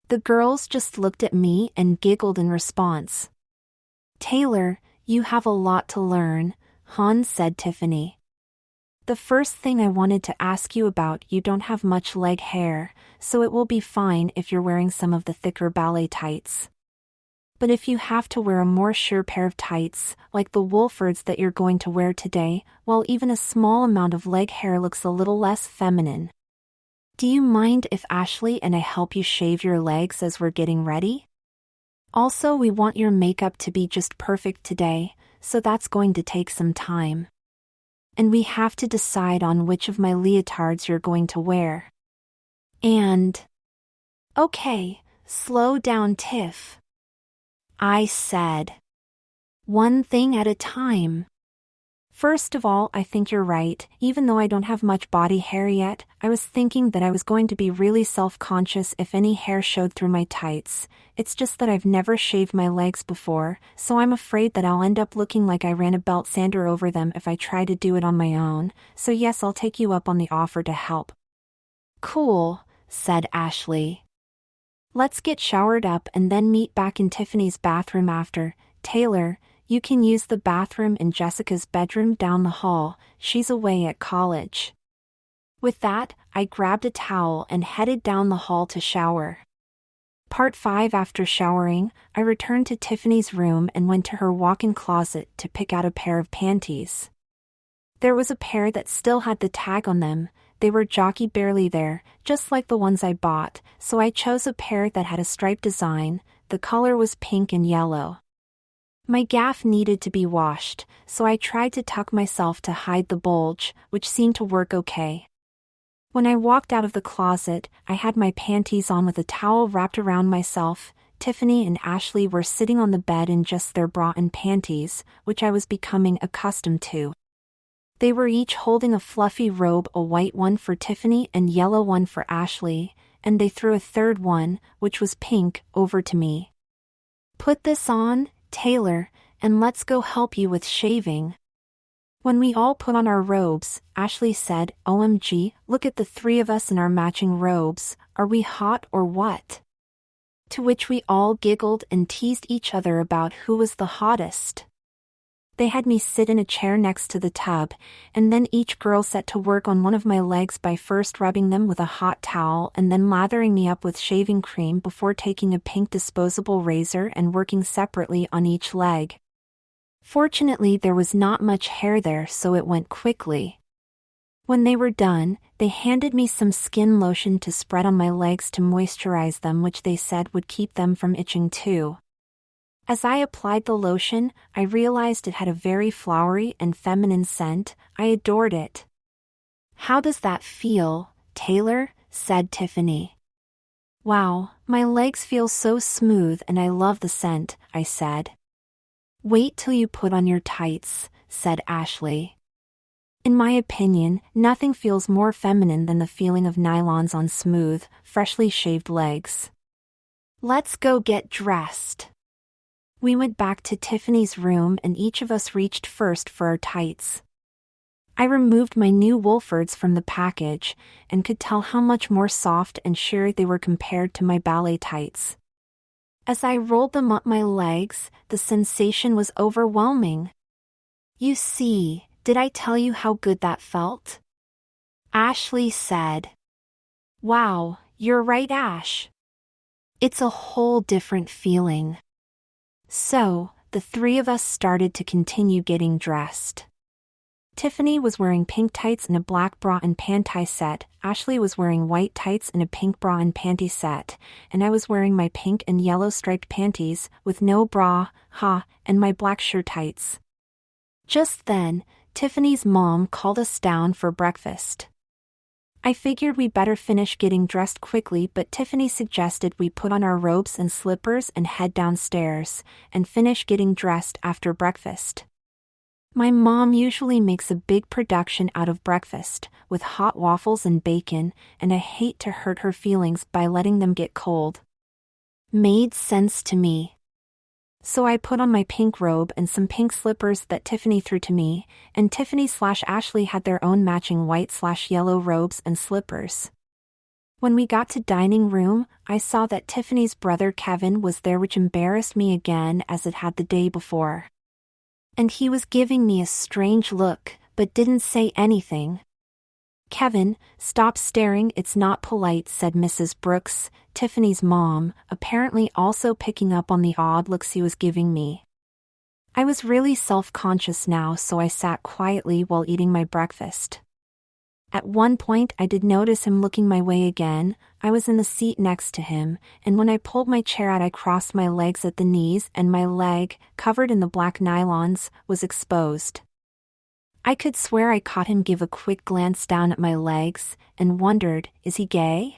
The girls just looked at me and giggled in response. "Taylor, you have a lot to learn," said Tiffany. "The first thing I wanted to ask you about, you don't have much leg hair, so it will be fine if you're wearing some of the thicker ballet tights. But if you have to wear a more sheer pair of tights, like the Wolfords that you're going to wear today, well, even a small amount of leg hair looks a little less feminine. Do you mind if Ashley and I help you shave your legs as we're getting ready? Also, we want your makeup to be just perfect today, so that's going to take some time. And we have to decide on which of my leotards you're going to wear. And..." "Okay, slow down, Tiff," I said. "One thing at a time. First of all, I think you're right. Even though I don't have much body hair yet, I was thinking that I was going to be really self-conscious if any hair showed through my tights. It's just that I've never shaved my legs before, so I'm afraid that I'll end up looking like I ran a belt sander over them if I try to do it on my own. So yes, I'll take you up on the offer to help. Cool, said Ashley. Let's get showered up and then meet back in Tiffany's bathroom after. Taylor, you can use the bathroom in Jessica's bedroom down the hall. She's away at college. With that, I grabbed a towel and headed down the hall to shower. Part 5. After showering, I returned to Tiffany's room and went to her walk-in closet to pick out a pair of panties. There was a pair that still had the tag on them. They were jockey barely there, just like the ones I bought, so I chose a pair that had a striped design. The color was pink and yellow. My gaff needed to be washed, so I tried to tuck myself to hide the bulge, which seemed to work okay. When I walked out of the closet, I had my panties on with a towel wrapped around myself. Tiffany and Ashley were sitting on the bed in just their bra and panties, which I was becoming accustomed to. They were each holding a fluffy robe, a white one for Tiffany and yellow one for Ashley, and they threw a third one, which was pink, over to me. Put this on, Taylor, and let's go help you with shaving. When we all put on our robes, Ashley said, OMG, look at the three of us in our matching robes, are we hot or what? To which we all giggled and teased each other about who was the hottest. They had me sit in a chair next to the tub, and then each girl set to work on one of my legs by first rubbing them with a hot towel and then lathering me up with shaving cream before taking a pink disposable razor and working separately on each leg. Fortunately, there was not much hair there, so it went quickly. When they were done, they handed me some skin lotion to spread on my legs to moisturize them, which they said would keep them from itching too. As I applied the lotion, I realized it had a very flowery and feminine scent. I adored it. How does that feel, Taylor? Said Tiffany. Wow, my legs feel so smooth and I love the scent, I said. Wait till you put on your tights, said Ashley. In my opinion, nothing feels more feminine than the feeling of nylons on smooth, freshly shaved legs. Let's go get dressed. We went back to Tiffany's room and each of us reached first for our tights. I removed my new Wolfords from the package and could tell how much more soft and sheer they were compared to my ballet tights. As I rolled them up my legs, the sensation was overwhelming. You see, did I tell you how good that felt? Ashley said. Wow, you're right, Ash. It's a whole different feeling. So, the three of us started to continue getting dressed. Tiffany was wearing pink tights and a black bra and panty set, Ashley was wearing white tights and a pink bra and panty set, and I was wearing my pink and yellow striped panties, with no bra, and my black shirt tights. Just then, Tiffany's mom called us down for breakfast. I figured we better finish getting dressed quickly, but Tiffany suggested we put on our robes and slippers and head downstairs, and finish getting dressed after breakfast. My mom usually makes a big production out of breakfast, with hot waffles and bacon, and I hate to hurt her feelings by letting them get cold. Made sense to me. So I put on my pink robe and some pink slippers that Tiffany threw to me, and Tiffany/Ashley had their own matching white/yellow robes and slippers. When we got to dining room, I saw that Tiffany's brother Kevin was there, which embarrassed me again as it had the day before. And he was giving me a strange look, but didn't say anything. Kevin, stop staring, it's not polite, said Mrs. Brooks, Tiffany's mom, apparently also picking up on the odd looks he was giving me. I was really self-conscious now, so I sat quietly while eating my breakfast. At one point I did notice him looking my way again. I was in the seat next to him, and when I pulled my chair out I crossed my legs at the knees and my leg, covered in the black nylons, was exposed. I could swear I caught him give a quick glance down at my legs, and wondered, is he gay?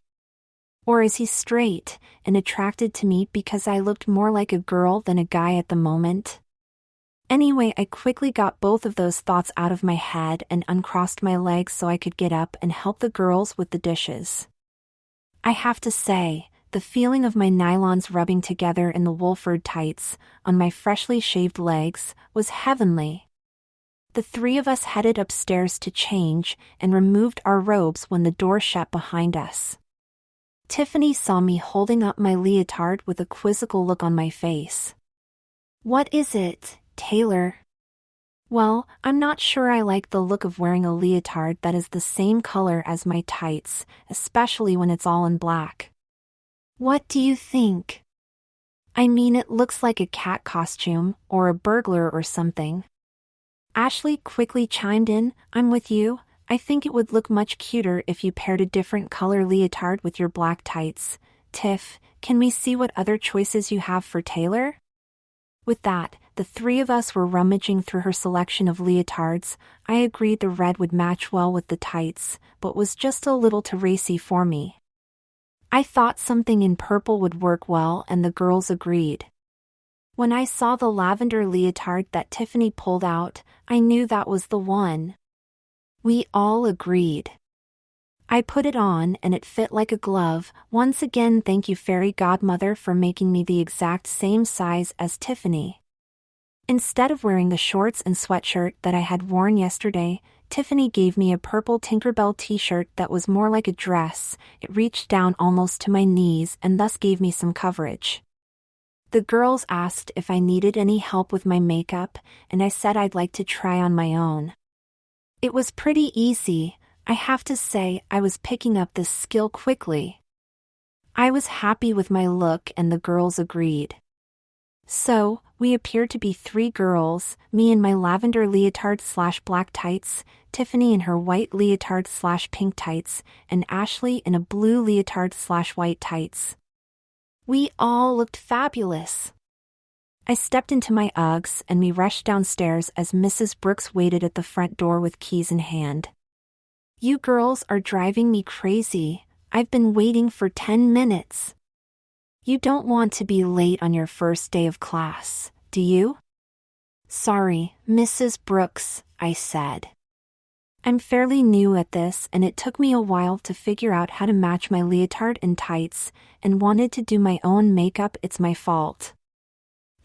Or is he straight, and attracted to me because I looked more like a girl than a guy at the moment? Anyway, I quickly got both of those thoughts out of my head and uncrossed my legs so I could get up and help the girls with the dishes. I have to say, the feeling of my nylons rubbing together in the Wolford tights, on my freshly shaved legs, was heavenly. The three of us headed upstairs to change and removed our robes when the door shut behind us. Tiffany saw me holding up my leotard with a quizzical look on my face. "What is it, Taylor?" "Well, I'm not sure I like the look of wearing a leotard that is the same color as my tights, especially when it's all in black." "What do you think?" "I mean, it looks like a cat costume, or a burglar or something." Ashley quickly chimed in, "I'm with you. I think it would look much cuter if you paired a different color leotard with your black tights. Tiff, can we see what other choices you have for Taylor?" With that, the three of us were rummaging through her selection of leotards. I agreed the red would match well with the tights, but was just a little too racy for me. I thought something in purple would work well, and the girls agreed. When I saw the lavender leotard that Tiffany pulled out, I knew that was the one. We all agreed. I put it on and it fit like a glove. Once again, thank you, fairy godmother, for making me the exact same size as Tiffany. Instead of wearing the shorts and sweatshirt that I had worn yesterday, Tiffany gave me a purple Tinkerbell t-shirt that was more like a dress. It reached down almost to my knees and thus gave me some coverage. The girls asked if I needed any help with my makeup, and I said I'd like to try on my own. It was pretty easy. I have to say, I was picking up this skill quickly. I was happy with my look and the girls agreed. So, we appeared to be three girls, me in my lavender leotard/black tights, Tiffany in her white leotard/pink tights, and Ashley in a blue leotard/white tights. We all looked fabulous. I stepped into my Uggs and we rushed downstairs as Mrs. Brooks waited at the front door with keys in hand. "You girls are driving me crazy. I've been waiting for 10 minutes. You don't want to be late on your first day of class, do you?" "Sorry, Mrs. Brooks," I said. I'm fairly new at this and it took me a while to figure out how to match my leotard and tights, and wanted to do my own makeup. It's my fault.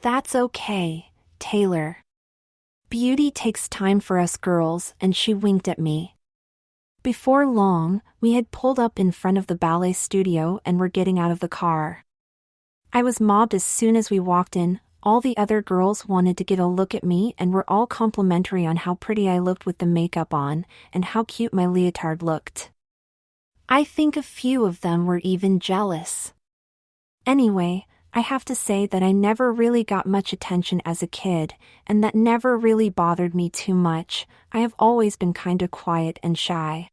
"That's okay, Taylor. Beauty takes time for us girls," and she winked at me. Before long, we had pulled up in front of the ballet studio and were getting out of the car. I was mobbed as soon as we walked in. All the other girls wanted to get a look at me and were all complimentary on how pretty I looked with the makeup on, and how cute my leotard looked. I think a few of them were even jealous. Anyway, I have to say that I never really got much attention as a kid, and that never really bothered me too much. I have always been kinda quiet and shy.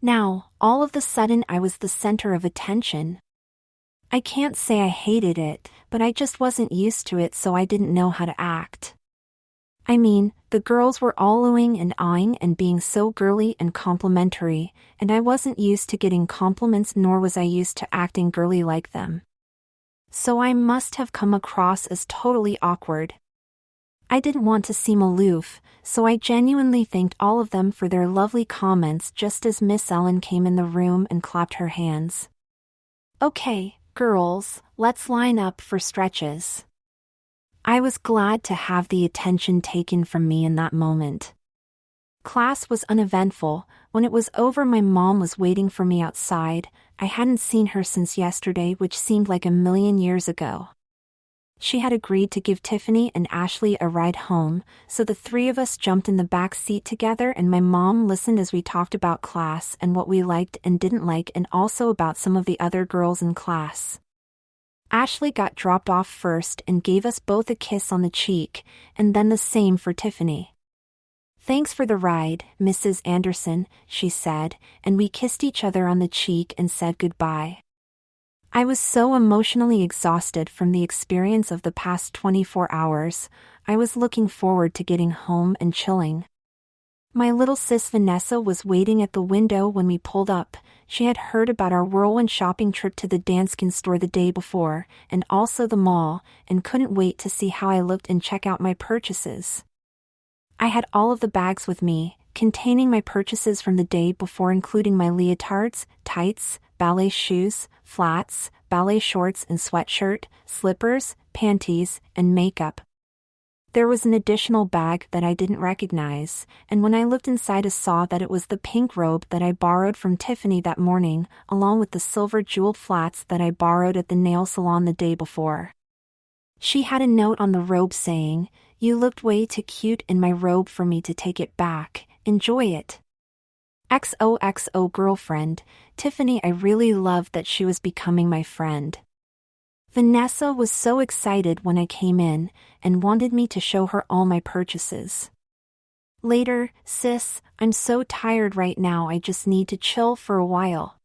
Now, all of a sudden I was the center of attention. I can't say I hated it, but I just wasn't used to it, so I didn't know how to act. I mean, the girls were all oohing and aahing and being so girly and complimentary, and I wasn't used to getting compliments, nor was I used to acting girly like them. So I must have come across as totally awkward. I didn't want to seem aloof, so I genuinely thanked all of them for their lovely comments just as Miss Ellen came in the room and clapped her hands. "Okay, girls, let's line up for stretches." I was glad to have the attention taken from me in that moment. Class was uneventful. When it was over, my mom was waiting for me outside. I hadn't seen her since yesterday, which seemed like a million years ago. She had agreed to give Tiffany and Ashley a ride home, so the three of us jumped in the back seat together, and my mom listened as we talked about class and what we liked and didn't like, and also about some of the other girls in class. Ashley got dropped off first and gave us both a kiss on the cheek, and then the same for Tiffany. "Thanks for the ride, Mrs. Anderson," she said, and we kissed each other on the cheek and said goodbye. I was so emotionally exhausted from the experience of the past 24 hours, I was looking forward to getting home and chilling. My little sis Vanessa was waiting at the window when we pulled up. She had heard about our whirlwind shopping trip to the Danskin store the day before, and also the mall, and couldn't wait to see how I looked and check out my purchases. I had all of the bags with me, containing my purchases from the day before, including my leotards, tights, ballet shoes, flats, ballet shorts and sweatshirt, slippers, panties, and makeup. There was an additional bag that I didn't recognize, and when I looked inside I saw that it was the pink robe that I borrowed from Tiffany that morning, along with the silver jeweled flats that I borrowed at the nail salon the day before. She had a note on the robe saying, "You looked way too cute in my robe for me to take it back, enjoy it." XOXO girlfriend, Tiffany. I really loved that she was becoming my friend. Vanessa was so excited when I came in, and wanted me to show her all my purchases. Later, sis, I'm so tired right now, I just need to chill for a while.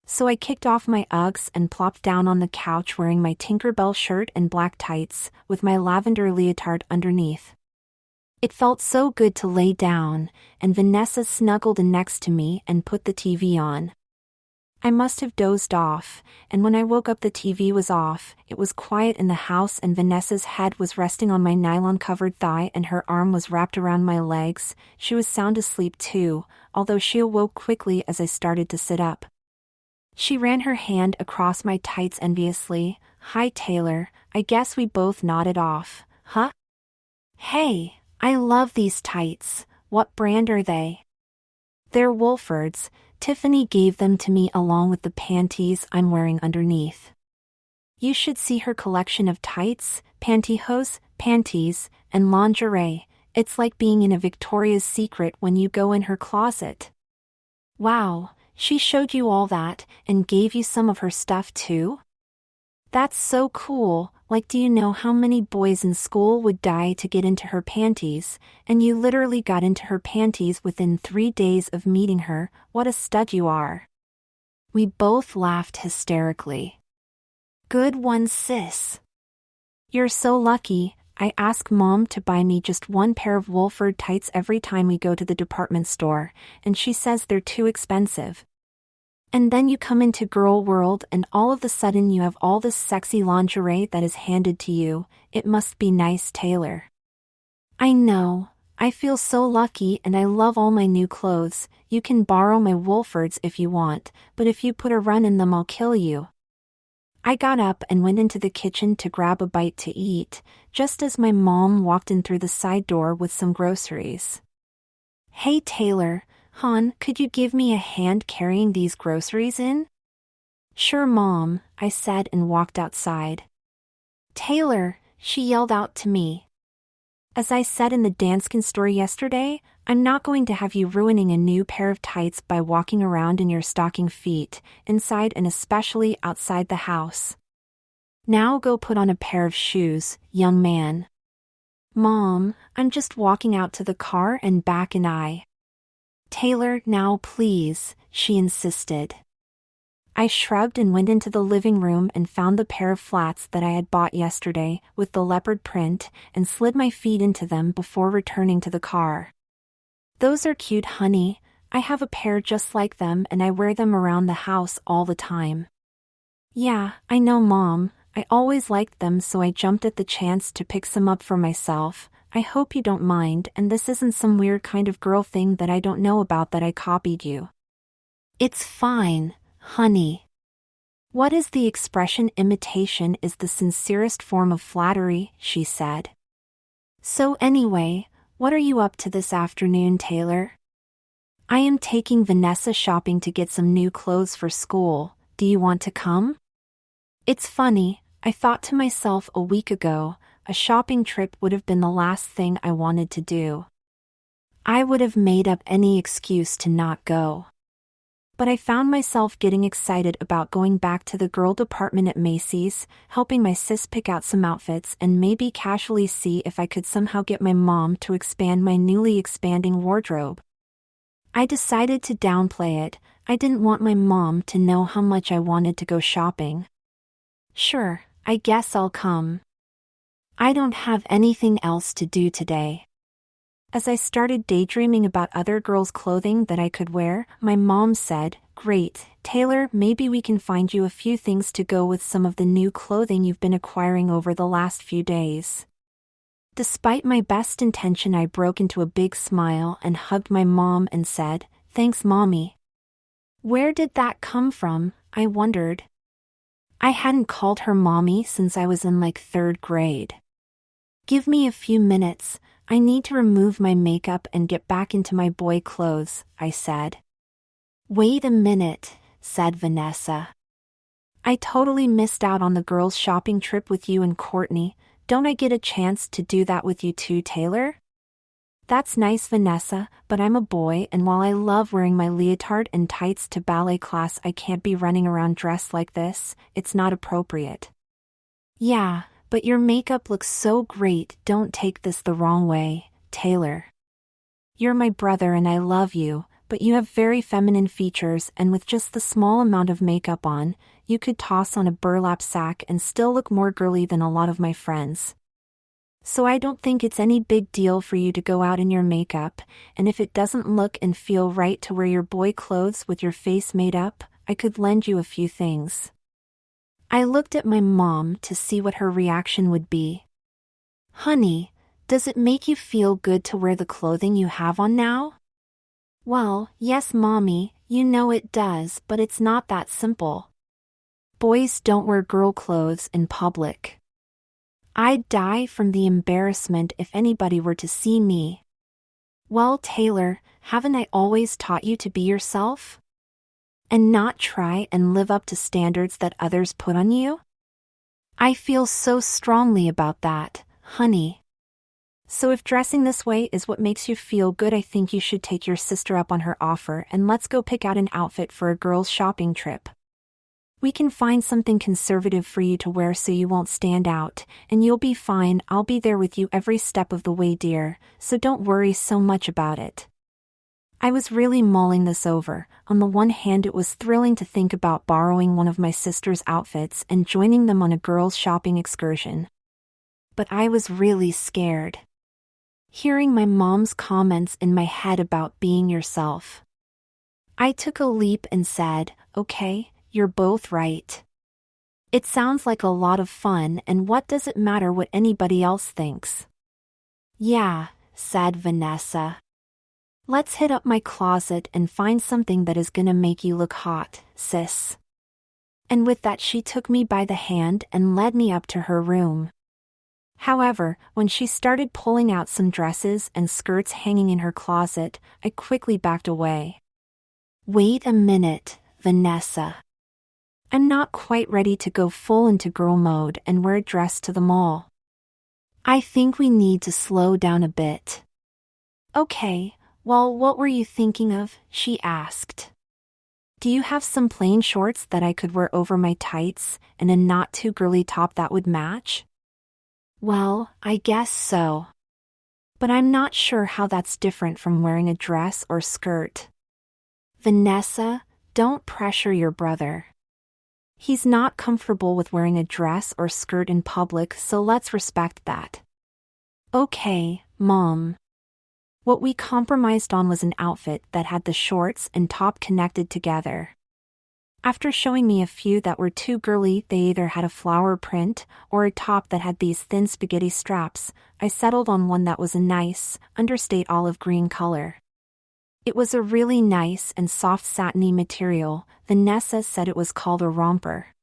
So I kicked off my Uggs and plopped down on the couch wearing my Tinkerbell shirt and black tights, with my lavender leotard underneath. It felt so good to lay down, and Vanessa snuggled in next to me and put the TV on. I must have dozed off, and when I woke up the TV was off. It was quiet in the house and Vanessa's head was resting on my nylon-covered thigh and her arm was wrapped around my legs. She was sound asleep too, although she awoke quickly as I started to sit up. She ran her hand across my tights enviously. "Hi Taylor." I guess we both nodded off. "Huh? Hey, I love these tights. What brand are they?" "They're Wolford's. Tiffany gave them to me along with the panties I'm wearing underneath." "You should see her collection of tights, pantyhose, panties, and lingerie. It's like being in a Victoria's Secret when you go in her closet." "Wow, she showed you all that, and gave you some of her stuff too?" "That's so cool. Like, do you know how many boys in school would die to get into her panties, and you literally got into her panties within 3 days of meeting her. What a stud you are." We both laughed hysterically. "Good one, sis." "You're so lucky. I ask Mom to buy me just one pair of Wolford tights every time we go to the department store, and she says they're too expensive. And then you come into girl world and all of a sudden you have all this sexy lingerie that is handed to you. It must be nice, Taylor." "I know. I feel so lucky and I love all my new clothes. You can borrow my Wolfords if you want, but if you put a run in them I'll kill you." I got up and went into the kitchen to grab a bite to eat, just as my mom walked in through the side door with some groceries. "Hey Taylor, hon, could you give me a hand carrying these groceries in?" "Sure, Mom," I said and walked outside. "Taylor," she yelled out to me. "As I said in the Danskin store yesterday, I'm not going to have you ruining a new pair of tights by walking around in your stocking feet, inside and especially outside the house. Now go put on a pair of shoes, young man." "Mom, I'm just walking out to the car and back and I." "Taylor, now please," she insisted. I shrugged and went into the living room and found the pair of flats that I had bought yesterday, with the leopard print, and slid my feet into them before returning to the car. "Those are cute, honey. I have a pair just like them and I wear them around the house all the time." "Yeah, I know, Mom. I always liked them, so I jumped at the chance to pick some up for myself. I hope you don't mind and this isn't some weird kind of girl thing that I don't know about that I copied you." "It's fine, honey. What is the expression imitation is the sincerest form of flattery," she said. "So anyway, what are you up to this afternoon, Taylor?" "I am taking Vanessa shopping to get some new clothes for school. Do you want to come?" It's funny, I thought to myself a week ago, a shopping trip would have been the last thing I wanted to do. I would have made up any excuse to not go. But I found myself getting excited about going back to the girl department at Macy's, helping my sis pick out some outfits and maybe casually see if I could somehow get my mom to expand my newly expanding wardrobe. I decided to downplay it. I didn't want my mom to know how much I wanted to go shopping. "Sure, I guess I'll come. I don't have anything else to do today." As I started daydreaming about other girls' clothing that I could wear, my mom said, Great, Taylor, maybe we can find you a few things to go with some of the new clothing you've been acquiring over the last few days. Despite my best intention, I broke into a big smile and hugged my mom and said, "Thanks, Mommy." Where did that come from, I wondered. I hadn't called her Mommy since I was in like 3rd grade. Give me a few minutes, I need to remove my makeup and get back into my boy clothes, I said. Wait a minute, said Vanessa. I totally missed out on the girls' shopping trip with you and Courtney. Don't I get a chance to do that with you too, Taylor? That's nice, Vanessa, but I'm a boy, and while I love wearing my leotard and tights to ballet class, I can't be running around dressed like this. It's not appropriate. Yeah, but your makeup looks so great. Don't take this the wrong way, Taylor. You're my brother and I love you, but you have very feminine features, and with just the small amount of makeup on, you could toss on a burlap sack and still look more girly than a lot of my friends. So I don't think it's any big deal for you to go out in your makeup, and if it doesn't look and feel right to wear your boy clothes with your face made up, I could lend you a few things. I looked at my mom to see what her reaction would be. Honey, does it make you feel good to wear the clothing you have on now? Well, yes, Mommy, you know it does, but it's not that simple. Boys don't wear girl clothes in public. I'd die from the embarrassment if anybody were to see me. Well, Taylor, haven't I always taught you to be yourself? And not try and live up to standards that others put on you? I feel so strongly about that, honey. So if dressing this way is what makes you feel good, I think you should take your sister up on her offer and let's go pick out an outfit for a girls' shopping trip. We can find something conservative for you to wear so you won't stand out, and you'll be fine. I'll be there with you every step of the way, dear, so don't worry so much about it. I was really mulling this over. On the one hand, it was thrilling to think about borrowing one of my sister's outfits and joining them on a girls' shopping excursion. But I was really scared. Hearing my mom's comments in my head about being yourself. I took a leap and said, okay, you're both right. It sounds like a lot of fun, and what does it matter what anybody else thinks? Yeah, said Vanessa. Let's hit up my closet and find something that is gonna make you look hot, sis. And with that, she took me by the hand and led me up to her room. However, when she started pulling out some dresses and skirts hanging in her closet, I quickly backed away. Wait a minute, Vanessa. I'm not quite ready to go full into girl mode and wear a dress to the mall. I think we need to slow down a bit. Okay, well, what were you thinking of? She asked. Do you have some plain shorts that I could wear over my tights and a not too girly top that would match? Well, I guess so. But I'm not sure how that's different from wearing a dress or skirt. Vanessa, don't pressure your brother. He's not comfortable with wearing a dress or skirt in public, so let's respect that. Okay, Mom. What we compromised on was an outfit that had the shorts and top connected together. After showing me a few that were too girly, they either had a flower print or a top that had these thin spaghetti straps, I settled on one that was a nice, understated olive green color. It was a really nice and soft satiny material. Vanessa said it was called a romper.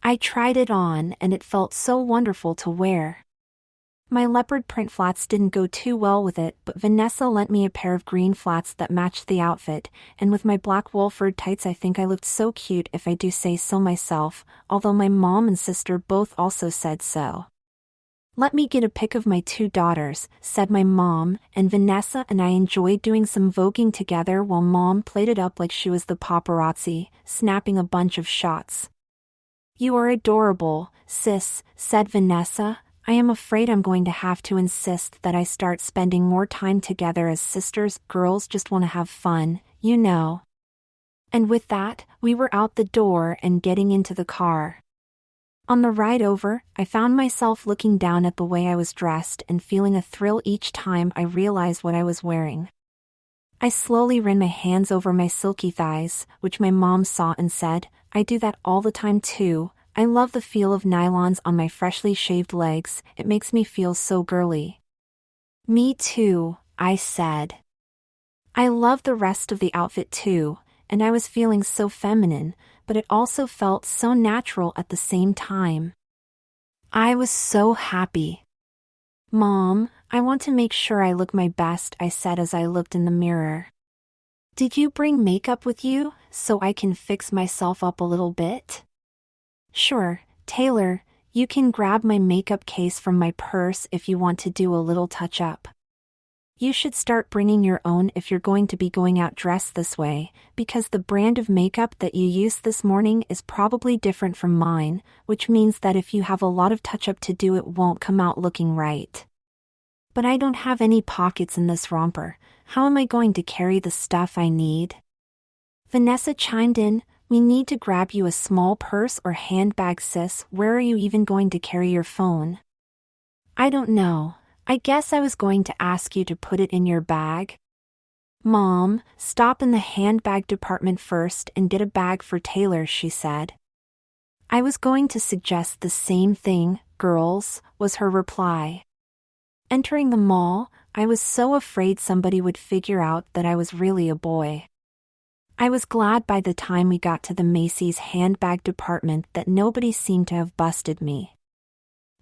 I tried it on and it felt so wonderful to wear. My leopard print flats didn't go too well with it, but Vanessa lent me a pair of green flats that matched the outfit, and with my black wool fur tights I think I looked so cute if I do say so myself, although my mom and sister both also said so. Let me get a pic of my 2 daughters, said my mom, and Vanessa and I enjoyed doing some voguing together while Mom played it up like she was the paparazzi, snapping a bunch of shots. You are adorable, sis, said Vanessa. I am afraid I'm going to have to insist that I start spending more time together as sisters. Girls just want to have fun, you know. And with that, we were out the door and getting into the car. On the ride over, I found myself looking down at the way I was dressed and feeling a thrill each time I realized what I was wearing. I slowly ran my hands over my silky thighs, which my mom saw and said, "I do that all the time too. I love the feel of nylons on my freshly shaved legs, it makes me feel so girly." "Me too," I said. I love the rest of the outfit too, and I was feeling so feminine, but it also felt so natural at the same time. I was so happy. "Mom, I want to make sure I look my best," I said as I looked in the mirror. "Did you bring makeup with you, so I can fix myself up a little bit?" "Sure, Taylor, you can grab my makeup case from my purse if you want to do a little touch-up. You should start bringing your own if you're going to be going out dressed this way, because the brand of makeup that you used this morning is probably different from mine, which means that if you have a lot of touch-up to do it won't come out looking right." "But I don't have any pockets in this romper. How am I going to carry the stuff I need?" Vanessa chimed in, "We need to grab you a small purse or handbag, sis. Where are you even going to carry your phone?" "I don't know. I guess I was going to ask you to put it in your bag." "Mom, stop in the handbag department first and get a bag for Taylor," she said. "I was going to suggest the same thing, girls," was her reply. Entering the mall, I was so afraid somebody would figure out that I was really a boy. I was glad by the time we got to the Macy's handbag department that nobody seemed to have busted me.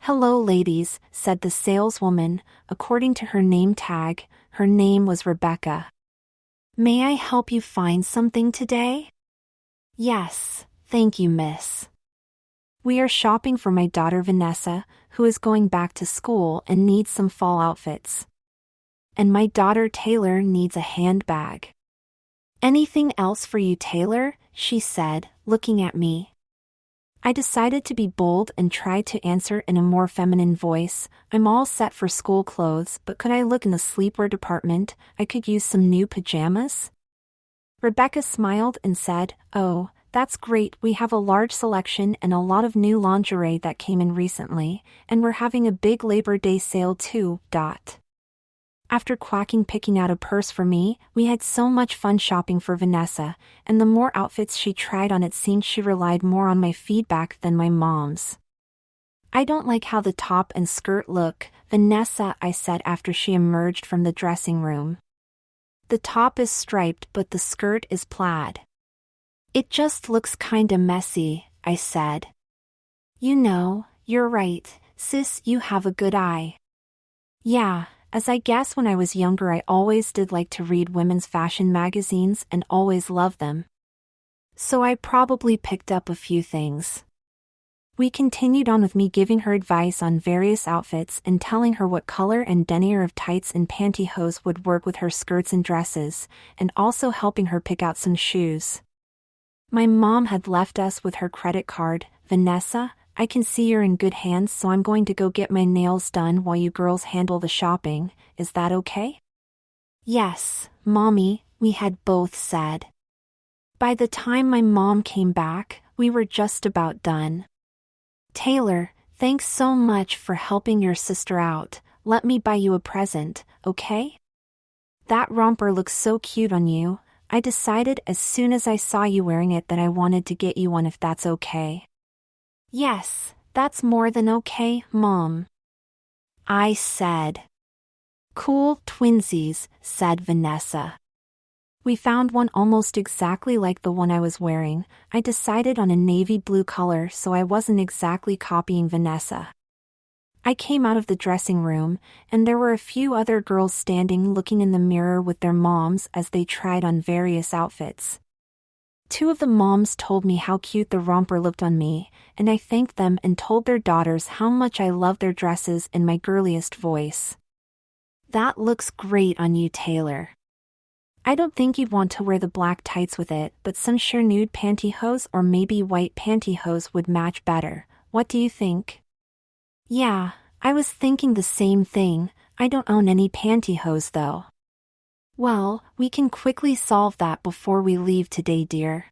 "Hello ladies," said the saleswoman. According to her name tag, her name was Rebecca. "May I help you find something today?" "Yes, thank you, miss. We are shopping for my daughter Vanessa, who is going back to school and needs some fall outfits. And my daughter Taylor needs a handbag." "Anything else for you, Taylor?" she said, looking at me. I decided to be bold and tried to answer in a more feminine voice. "I'm all set for school clothes, but could I look in the sleepwear department? I could use some new pajamas." Rebecca smiled and said, "Oh, that's great. We have a large selection and a lot of new lingerie that came in recently, and we're having a big Labor Day sale too. After quacking picking out a purse for me, we had so much fun shopping for Vanessa, and the more outfits she tried on it seemed she relied more on my feedback than my mom's. "I don't like how the top and skirt look, Vanessa," I said after she emerged from the dressing room. "The top is striped but the skirt is plaid." "It just looks kinda messy," I said. "You know, you're right, sis, you have a good eye." "Yeah. As I guess when I was younger I always did like to read women's fashion magazines and always loved them. So I probably picked up a few things." We continued on with me giving her advice on various outfits and telling her what color and denier of tights and pantyhose would work with her skirts and dresses, and also helping her pick out some shoes. My mom had left us with her credit card. "Vanessa, I can see you're in good hands, so I'm going to go get my nails done while you girls handle the shopping. Is that okay?" "Yes, Mommy," we had both said. By the time my mom came back, we were just about done. "Taylor, thanks so much for helping your sister out. Let me buy you a present, okay? That romper looks so cute on you. I decided as soon as I saw you wearing it that I wanted to get you one if that's okay." "Yes, that's more than okay, Mom," I said. "Cool twinsies," said Vanessa. We found one almost exactly like the one I was wearing. I decided on a navy blue color so I wasn't exactly copying Vanessa. I came out of the dressing room, and there were a few other girls standing looking in the mirror with their moms as they tried on various outfits. Two of the moms told me how cute the romper looked on me, and I thanked them and told their daughters how much I loved their dresses in my girliest voice. "That looks great on you, Taylor. I don't think you'd want to wear the black tights with it, but some sheer nude pantyhose or maybe white pantyhose would match better. What do you think?" "Yeah, I was thinking the same thing. I don't own any pantyhose though." "Well, we can quickly solve that before we leave today, dear.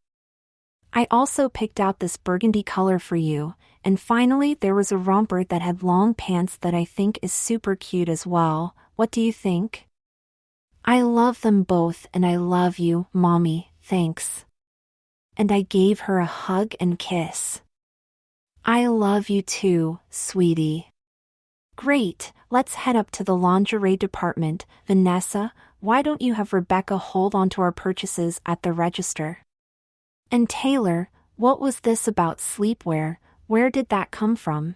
I also picked out this burgundy color for you, and finally there was a romper that had long pants that I think is super cute as well. What do you think?" I love them both and I love you, Mommy, thanks. And I gave her a hug and kiss. I love you too, sweetie. Great, let's head up to the lingerie department. Vanessa, why don't you have Rebecca hold onto our purchases at the register? And Taylor, what was this about sleepwear? Where did that come from?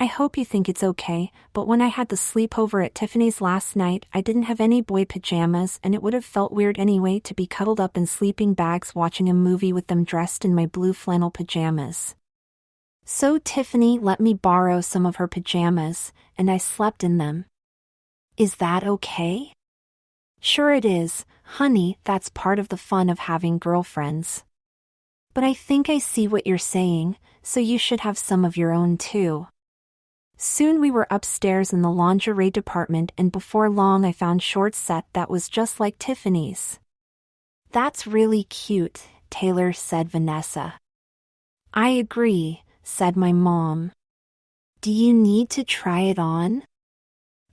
I hope you think it's okay, but when I had the sleepover at Tiffany's last night, I didn't have any boy pajamas and it would have felt weird anyway to be cuddled up in sleeping bags watching a movie with them dressed in my blue flannel pajamas. So Tiffany let me borrow some of her pajamas, and I slept in them. Is that okay? Sure it is, honey, that's part of the fun of having girlfriends. But I think I see what you're saying, so you should have some of your own too. Soon we were upstairs in the lingerie department and before long I found a short set that was just like Tiffany's. That's really cute, Taylor, said Vanessa. I agree, said my mom. Do you need to try it on?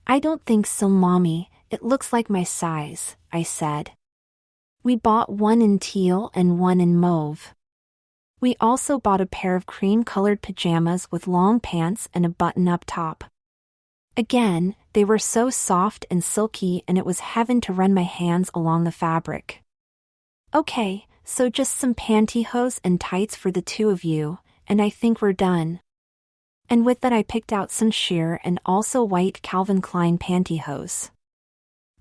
I don't think so, Mommy, it looks like my size, I said. We bought one in teal and one in mauve. We also bought a pair of cream-colored pajamas with long pants and a button-up top. Again, they were so soft and silky and it was heaven to run my hands along the fabric. Okay, so just some pantyhose and tights for the two of you, and I think we're done. And with that I picked out some sheer and also white Calvin Klein pantyhose.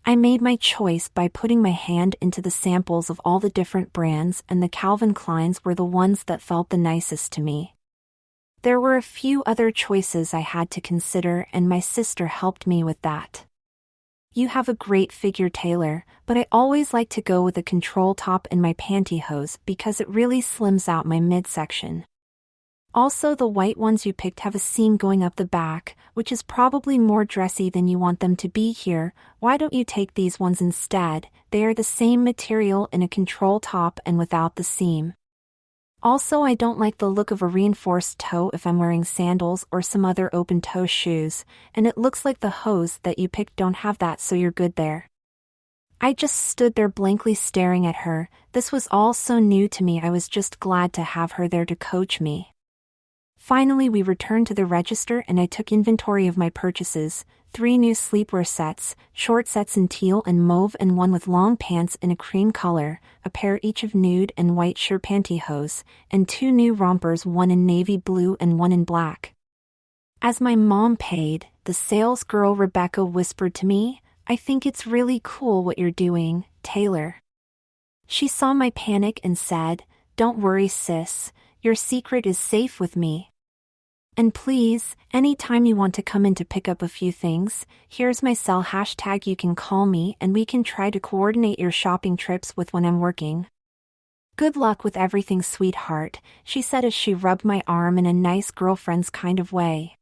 I made my choice by putting my hand into the samples of all the different brands and the Calvin Kleins were the ones that felt the nicest to me. There were a few other choices I had to consider and my sister helped me with that. You have a great figure, Taylor, but I always like to go with a control top in my pantyhose because it really slims out my midsection. Also, the white ones you picked have a seam going up the back, which is probably more dressy than you want them to be here. Why don't you take these ones instead? They are the same material in a control top and without the seam. Also, I don't like the look of a reinforced toe if I'm wearing sandals or some other open-toe shoes, and it looks like the hose that you picked don't have that, so you're good there. I just stood there blankly staring at her. This was all so new to me. I was just glad to have her there to coach me. Finally we returned to the register and I took inventory of my purchases, 3 new sleepwear sets, short sets in teal and mauve and one with long pants in a cream color, a pair each of nude and white sheer pantyhose, and 2 new rompers, one in navy blue and one in black. As my mom paid, the sales girl Rebecca whispered to me, I think it's really cool what you're doing, Taylor. She saw my panic and said, don't worry sis, your secret is safe with me. And please, anytime you want to come in to pick up a few things, here's my cell #, you can call me and we can try to coordinate your shopping trips with when I'm working. Good luck with everything, sweetheart, she said as she rubbed my arm in a nice girlfriend's kind of way.